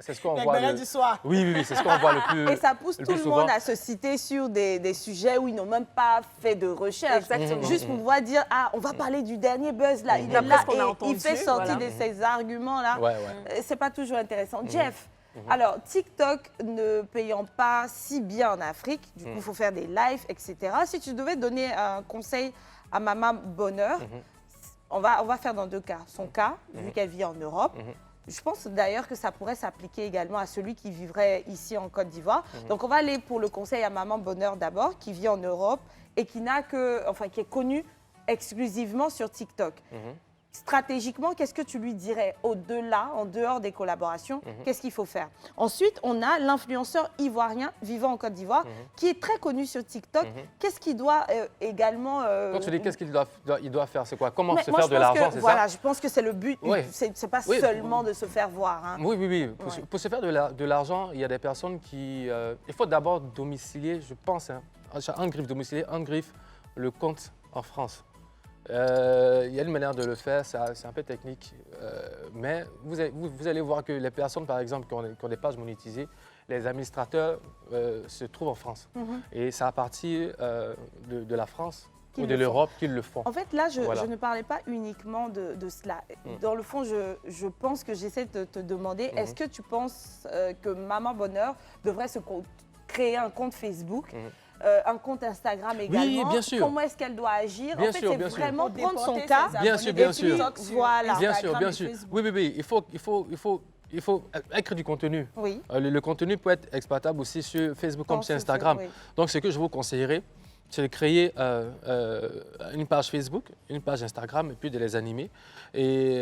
C'est ce qu'on les voit. bérets du soir. Oui, c'est ce qu'on voit le plus. Et ça pousse le tout plus le souvent. monde à se citer sur des sujets où ils n'ont même pas fait de recherche. Exactement. Juste pour pouvoir dire, ah, on va parler du dernier buzz là. Il est D'après là ce qu'on a et entendu, il fait sortir voilà. de ces arguments là. Ouais, ouais. C'est pas toujours intéressant. Jeff, alors TikTok ne payant pas si bien en Afrique, du coup, il faut faire des lives, etc. Si tu devais donner un conseil à Maman Bonheur, on va faire dans deux cas. Son cas, vu qu'elle vit en Europe. Je pense d'ailleurs que ça pourrait s'appliquer également à celui qui vivrait ici en Côte d'Ivoire. Donc on va aller pour le conseil à Maman Bonheur d'abord, qui vit en Europe et qui qui est connue exclusivement sur TikTok. Stratégiquement, qu'est-ce que tu lui dirais au-delà, en dehors des collaborations, qu'est-ce qu'il faut faire? Ensuite, on a l'influenceur ivoirien vivant en Côte d'Ivoire qui est très connu sur TikTok. Qu'est-ce qu'il doit également... Quand tu dis qu'est-ce qu'il doit faire, c'est quoi? Comment Mais se moi, faire je de pense l'argent, que, c'est voilà, ça? je pense que c'est le but. Ouais. C'est pas Oui. seulement de se faire voir. Hein. Oui. Ouais. Pour se faire de l'argent, il y a des personnes qui... il faut d'abord domicilier, je pense, hein, un griffe domicilier, un griffe le compte en France. Il y a une manière de le faire, c'est un peu technique, mais vous allez voir que les personnes, par exemple, qui ont des pages monétisées, les administrateurs se trouvent en France. Et c'est à partir de la France Qu'ils ou de le font. l'Europe qu'ils le font. En fait, là, je Voilà. ne parlais pas uniquement de cela. Dans le fond, je pense que j'essaie de te demander, est-ce que tu penses que Maman Bonheur devrait créer un compte Facebook un compte Instagram également. bien sûr. Comment est-ce qu'elle doit agir? Bien En fait, sûr, c'est bien sûr. vraiment Pour prendre son déporter cas. ses Bien abonnés sûr, de bien sûr. TikTok sur Voilà. Bien sûr, Instagram bien et sûr. Facebook. Oui, il faut écrire du contenu. Oui. Le contenu peut être exploitable aussi sur Facebook comme sur Pense sur- Instagram. oui. Donc, ce que je vous conseillerais, c'est de créer une page Facebook, une page Instagram et puis de les animer. Et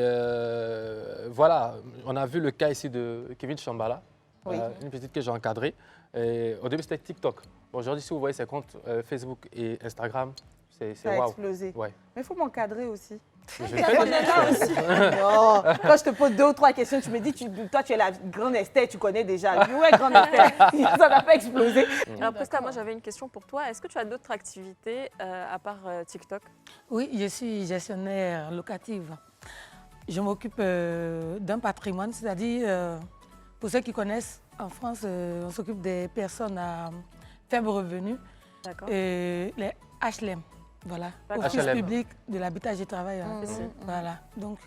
voilà, on a vu le cas ici de Kevin Chambala, Oui. une petite que j'ai encadrée. Et au début, c'était TikTok. Bon, aujourd'hui, si vous voyez ses comptes Facebook et Instagram, c'est Ça a waouh. explosé. Ouais. Mais il faut m'encadrer aussi. Je fais On est là aussi. Non, quand je te pose 2 ou 3 questions, tu me dis, toi, tu es la grande Esther, tu connais déjà. Oui, ouais, grande Esther, ça n'a pas explosé. Alors, Prisca, moi, j'avais une question pour toi. Est-ce que tu as d'autres activités à part TikTok? Oui, je suis gestionnaire locative. Je m'occupe d'un patrimoine, c'est-à-dire, pour ceux qui connaissent, en France, on s'occupe des personnes à faible revenu, D'accord. les HLM. Voilà, D'accord. Office HLM. public de l'habitat et travail. hein. Si, si. Voilà, donc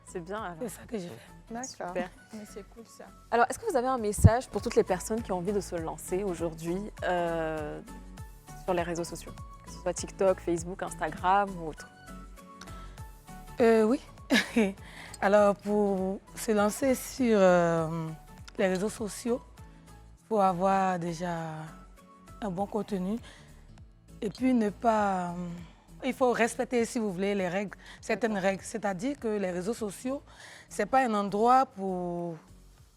C'est bien. alors. c'est ça que j'ai fait. D'accord. Super. Mais c'est cool ça. Alors, est-ce que vous avez un message pour toutes les personnes qui ont envie de se lancer aujourd'hui sur les réseaux sociaux, que ce soit TikTok, Facebook, Instagram ou autre? Oui. Alors, pour se lancer sur les réseaux sociaux, il faut avoir déjà un bon contenu et puis ne pas... il faut respecter, si vous voulez, les règles, certaines règles. C'est-à-dire que les réseaux sociaux, ce n'est pas un endroit pour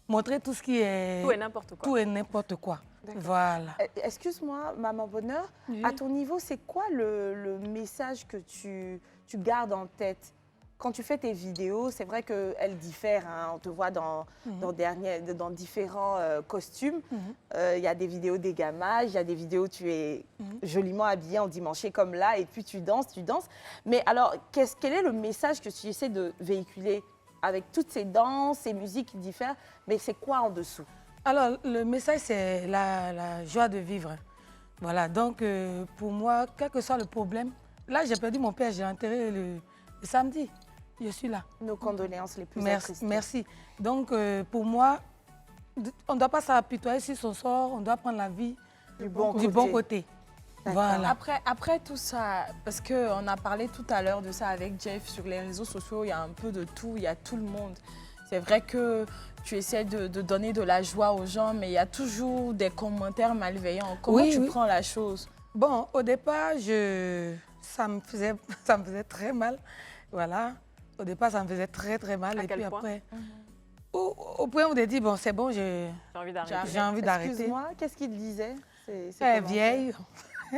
montrer tout ce qui est... Tout et n'importe quoi. Tout et n'importe quoi. Voilà. Excuse-moi, Maman Bonheur, Oui. à ton niveau, c'est quoi le message que tu gardes en tête? Quand tu fais tes vidéos, c'est vrai qu'elles diffèrent. Hein. On te voit dans différents costumes. Il y a des vidéos d'égamage, il y a des vidéos où tu es joliment habillée en dimanche comme là, et puis tu danses. Mais alors, quel est le message que tu essaies de véhiculer avec toutes ces danses, ces musiques qui diffèrent? Mais c'est quoi en dessous? Alors, le message, c'est la joie de vivre. Voilà, donc pour moi, quel que soit le problème, là, j'ai perdu mon père, j'ai enterré le samedi. Je suis là. Nos condoléances les plus Merci. attristées. Merci. Donc, pour moi, on ne doit pas s'apitoyer sur son sort, on doit prendre la vie Du bon côté. D'accord. Voilà. Après tout ça, parce qu'on a parlé tout à l'heure de ça avec Jeff, sur les réseaux sociaux, il y a un peu de tout, il y a tout le monde. C'est vrai que tu essaies de donner de la joie aux gens, mais il y a toujours des commentaires malveillants. Comment tu prends la chose? Bon, au départ, ça me faisait très mal. Voilà. Au départ, ça me faisait très, très mal. À Et quel puis point après, au point où on a dit, bon, c'est bon, J'ai envie d'arrêter. j'ai envie d'arrêter. Excuse-moi, qu'est-ce qu'il disait? C'est Elle est comment ça? vieille. Ah,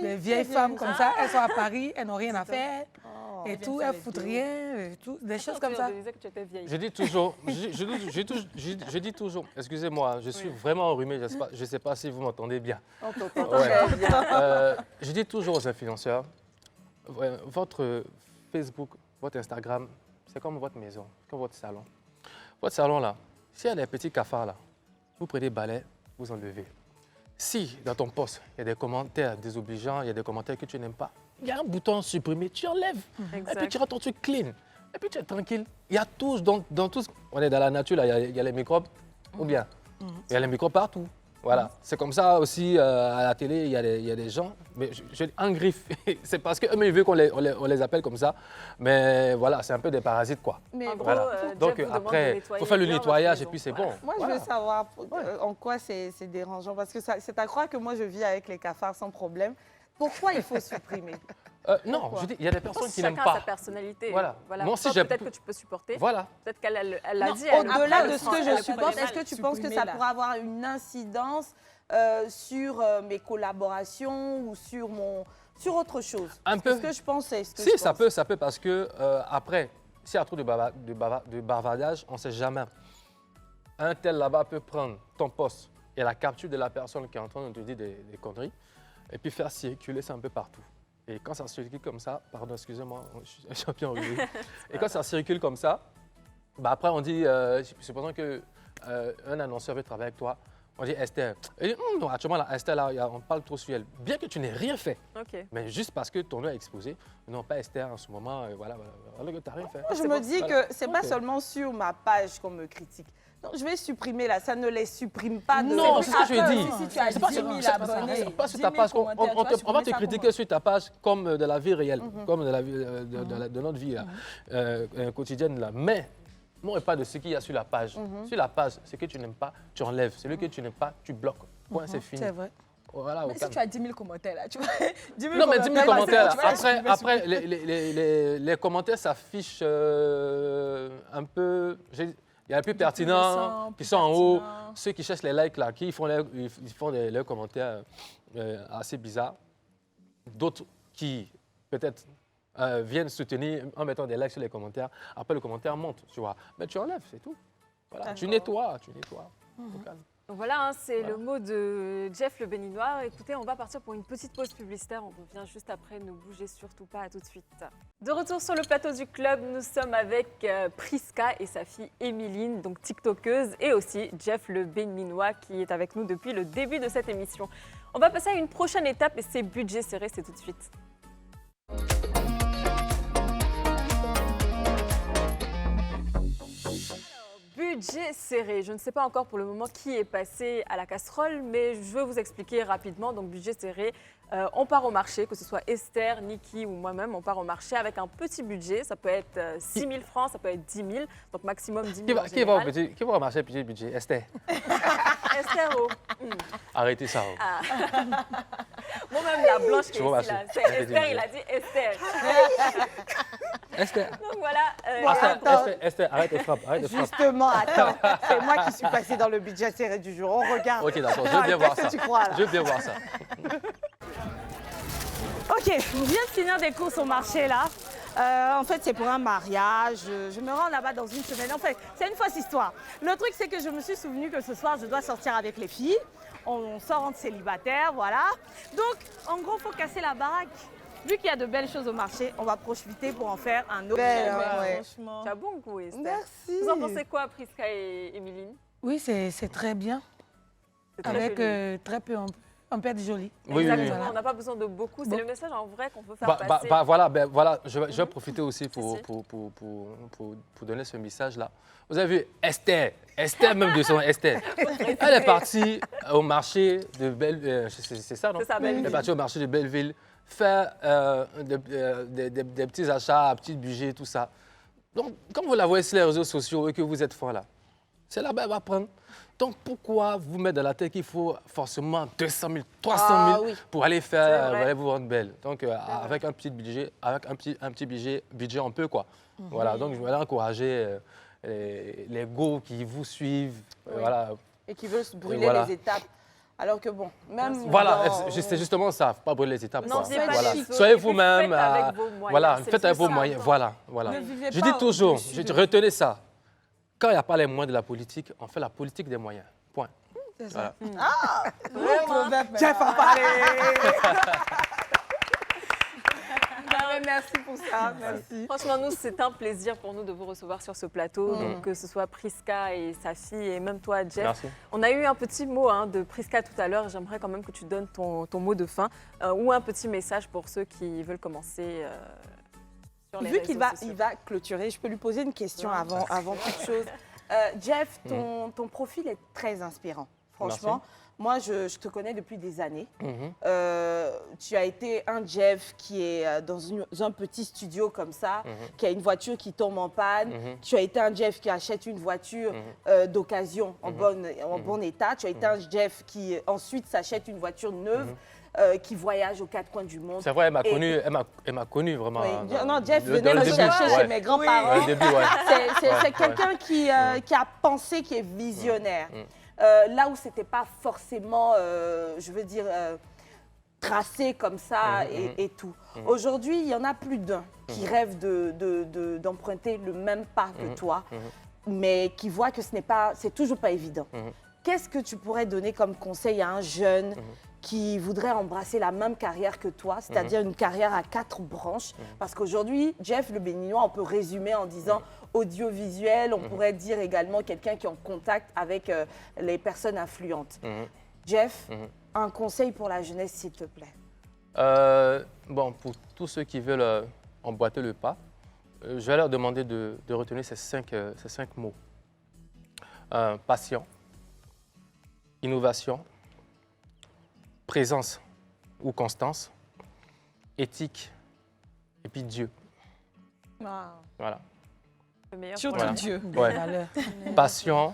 Les il vieilles est femmes vieille. comme ça, elles sont à Paris, elles n'ont rien à faire. Oh. Et viennent tout, faire elles les foutent vidéos. rien, et tout, des choses Tu comme ça. disais que tu étais vieille. Je dis toujours, je dis toujours, excusez-moi, je suis vraiment enrhumé, je ne sais pas si vous m'entendez bien. On t'entend Ouais. très bien. Je dis toujours aux influenceurs, votre Facebook, votre Instagram, c'est comme votre maison, comme votre salon. Votre salon là, s'il y a des petits cafards là, vous prenez balai, vous enlevez. Si dans ton poste, il y a des commentaires désobligeants, il y a des commentaires que tu n'aimes pas, il y a un bouton supprimer, tu enlèves. Et puis tu rends ton truc clean. Et puis tu es tranquille. Il y a tous, dans tout, on est dans la nature, là, il y a les microbes, ou bien, il y a les microbes partout. Voilà, c'est comme ça aussi à la télé, il y a des gens, mais en griffe, c'est parce qu'eux, ils veulent qu'on les appelle comme ça, mais voilà, c'est un peu des parasites quoi. Mais En gros, Voilà. Jeff Donc vous demande de après, il nettoyer faut faire le bien votre nettoyage et maison. puis c'est Voilà. bon. moi, Voilà. je veux savoir en quoi c'est dérangeant, parce que c'est à croire que moi, je vis avec les cafards sans problème. Pourquoi il faut supprimer? Non, Pourquoi? je dis, il y a des personnes qui n'aiment Chacun a sa pas. personnalité. Voilà. Moi aussi, Toi, j'ai- peut-être que tu peux supporter. Voilà. Peut-être qu'elle l'a Non, dit. elle- Au-delà après, de le ce sens, que elle je a supporte, pas est-ce que tu penses que supprimer, ça là. pourrait avoir une incidence sur mes collaborations ou sur autre chose? Un Parce peu. que je pense, c'est ce que Si, je ça pense. peut parce que après, s'il y a trop de bavardage, on ne sait jamais. Un tel là-bas peut prendre ton poste et la capture de la personne qui est en train de te dire des conneries et puis faire circuler ça un peu partout. Et quand ça circule comme ça, pardon, excusez-moi, je suis un peu enrhumé. Et quand ça circule comme ça, bah après on dit, supposons qu'un annonceur veut travailler avec toi, on dit Esther. Et non, actuellement, là, Esther, là, on parle trop sur elle. Bien que tu n'aies rien fait, Ok. mais juste parce que ton nom est exposé, non, pas Esther en ce moment, voilà, alors que tu n'as rien fait. Je me dis Voilà. que c'est pas Ok. seulement sur ma page qu'on me critique. Donc, je vais supprimer là, ça ne les supprime pas. De Non, c'est ce que je Après dis. aussi, si tu as C'est pas 10 sur- 000 c'est abonnés, c'est pas sur 10 ta 000 page. On commentaires, tu vas va te supprimer ça critiquer comment? sur ta page comme de la vie réelle, comme de la vie de notre vie là, quotidienne là. Mais non, et pas de ce qu'il y a sur la page. Sur la page, ce que tu n'aimes pas, tu enlèves. Celui que tu n'aimes pas, tu bloques. Point, c'est fini. C'est vrai. Voilà, au Mais si calme. tu as 10 000 commentaires là, tu vois. 10 000 Non, mais 10 000 commentaires. tu vas les supprimer, Après les commentaires s'affichent un peu. Il y a les plus pertinents récents, qui plus sont en haut. pertinents. Ceux qui cherchent les likes là, qui font leurs commentaires assez bizarres. D'autres qui, peut-être, viennent soutenir en mettant des likes sur les commentaires. Après, le commentaire monte, tu vois. Mais tu enlèves, c'est tout. Voilà, tu nettoies. Au calme. Donc voilà, hein, c'est le mot de Jeff le Béninois. Écoutez, on va partir pour une petite pause publicitaire. On revient juste après. Ne bougez surtout pas. À tout de suite. De retour sur le plateau du club, nous sommes avec Priska et sa fille Émiline, donc tiktokeuse, et aussi Jeff le Béninois qui est avec nous depuis le début de cette émission. On va passer à une prochaine étape et c'est budget serré, c'est tout de suite. Budget serré. Je ne sais pas encore pour le moment qui est passé à la casserole, mais je veux vous expliquer rapidement. Donc, budget serré, on part au marché, que ce soit Esther, Niki ou moi-même, on part au marché avec un petit budget. Ça peut être 6 000 francs, ça peut être 10 000, donc maximum 10 000 Qui va au marché petit budget? Esther. Esther, oh. Arrêtez ça. Ah. Moi-même, la blanche qui est vas au ici, là. marché. C'est Esther, il a dit Esther. Esther. Donc voilà. Esther, arrête de frapper. Justement, attends, c'est moi qui suis passée dans le budget serré du jour. On regarde. Ok, d'accord, je veux bien voir ça. Qu'est-ce que tu crois, là? Je veux bien voir ça. Ok, je viens de finir des courses au marché là. En fait, c'est pour un mariage. Je me rends là-bas dans une semaine. En fait, c'est une fausse histoire. Le truc, c'est que je me suis souvenu que ce soir, je dois sortir avec les filles. On sort entre célibataires, voilà. Donc, en gros, il faut casser la baraque. Vu qu'il y a de belles choses au marché, on va profiter pour en faire un autre. Franchement. Tu as bon goût, Esther. Merci. Vous en pensez quoi, Priska et Émiline? Oui, c'est très bien. C'est très Avec joli. très peu, on peut être joli. Oui, Exactement, Voilà. on n'a pas besoin de beaucoup. C'est Bon. le message en vrai qu'on veut faire passer. Voilà, je vais profiter aussi pour donner ce message-là. Vous avez vu Esther même de son Esther. Elle est partie au marché de Belleville, c'est ça, non? C'est ça, Belleville. Elle est partie au marché de Belleville, faire des petits achats, un petit budget, tout ça. Donc, quand vous la voyez sur les réseaux sociaux et que vous êtes fort là, c'est là-bas elle va prendre. Donc, pourquoi vous mettre dans la tête qu'il faut forcément 200 000, 300 000 pour aller faire, vrai. vous rendre belle? Donc, avec un petit budget, budget on peut, quoi. Voilà, donc je vais encourager les go qui vous suivent. Voilà. Et qui veulent se brûler Voilà. les étapes. Alors que bon, même. Voilà, dans- c'est justement ça, faut pas brûler les étapes. Non, quoi. c'est pas Voilà. les autres. Soyez Et puis vous-même. faites avec vos moyens, Voilà, c'est faites le avec vos plus moyens. important. Voilà. Ne vivez Je pas dis toujours, au-dessus de- retenez ça. Quand il n'y a pas les moyens de la politique, on fait la politique des moyens. Point. C'est Voilà. ça. Vraiment. Jeff a parlé. Merci pour ça. Merci. Franchement, nous, c'est un plaisir pour nous de vous recevoir sur ce plateau, donc que ce soit Priska et sa fille et même toi, Jeff. Merci. On a eu un petit mot de Priska tout à l'heure. J'aimerais quand même que tu donnes ton mot de fin ou un petit message pour ceux qui veulent commencer sur les Vu réseaux qu'il va, sociaux. il va clôturer, je peux lui poser une question avant toute chose. Jeff, ton profil est très inspirant. Franchement, moi, je te connais depuis des années. Tu as été un Jeff qui est dans un petit studio comme ça, qui a une voiture qui tombe en panne. Tu as été un Jeff qui achète une voiture d'occasion en bon état. Tu as été un Jeff qui ensuite s'achète une voiture neuve. Qui voyage aux quatre coins du monde. C'est vrai, Et- elle m'a connu vraiment. Oui. Non, Jeff Dans venait le me début, chercher ouais. chez mes grands-parents. Au début, ouais. C'est quelqu'un qui a pensé, qui est visionnaire. Là où c'était pas forcément, je veux dire, tracé comme ça et tout. Aujourd'hui, il y en a plus d'un qui rêve d'emprunter le même pas que toi, mais qui voit que c'est toujours pas évident. Qu'est-ce que tu pourrais donner comme conseil à un jeune qui voudrait embrasser la même carrière que toi, c'est-à-dire une carrière à 4 branches? Parce qu'aujourd'hui, Jeff le Béninois, on peut résumer en disant audiovisuel, on pourrait dire également quelqu'un qui est en contact avec les personnes influentes. Jeff, un conseil pour la jeunesse, s'il te plaît. Bon, pour tous ceux qui veulent emboîter le pas, je vais leur demander de retenir ces cinq mots. Passion, innovation, présence ou constance, éthique et puis Dieu. Voilà. Le meilleur Surtout Voilà. Dieu. Ouais. Valeur. Passion,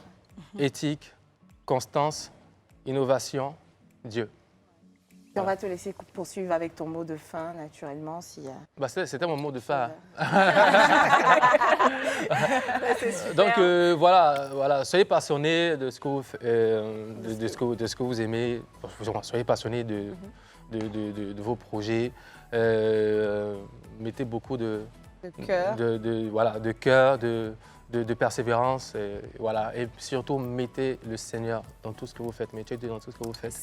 éthique, constance, innovation, Dieu. Et on va te laisser poursuivre avec ton mot de fin, naturellement, si... Bah, c'était mon mot de fin. C'est super. Donc voilà, soyez passionnés de ce que vous, de ce que vous aimez. Soyez passionnés de vos projets. Mettez beaucoup de cœur. de cœur, de persévérance. Voilà. Et surtout, mettez le Seigneur dans tout ce que vous faites. Mettez Dieu dans tout ce que vous faites.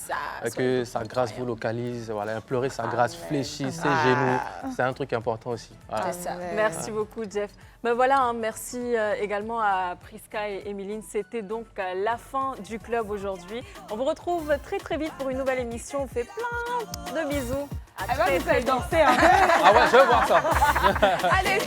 Que sa grâce vous localise. Voilà. Implorez sa grâce, fléchissez ses genoux. C'est un truc important aussi. Voilà. C'est ça. Merci beaucoup, Jeff. Ben voilà, hein, merci également à Priska et Emeline. C'était donc la fin du club aujourd'hui. On vous retrouve très très vite pour une nouvelle émission. On fait plein de bisous. À Elle va très, nous très faire vite. danser. Hein. Ah ouais, je veux voir ça. Allez,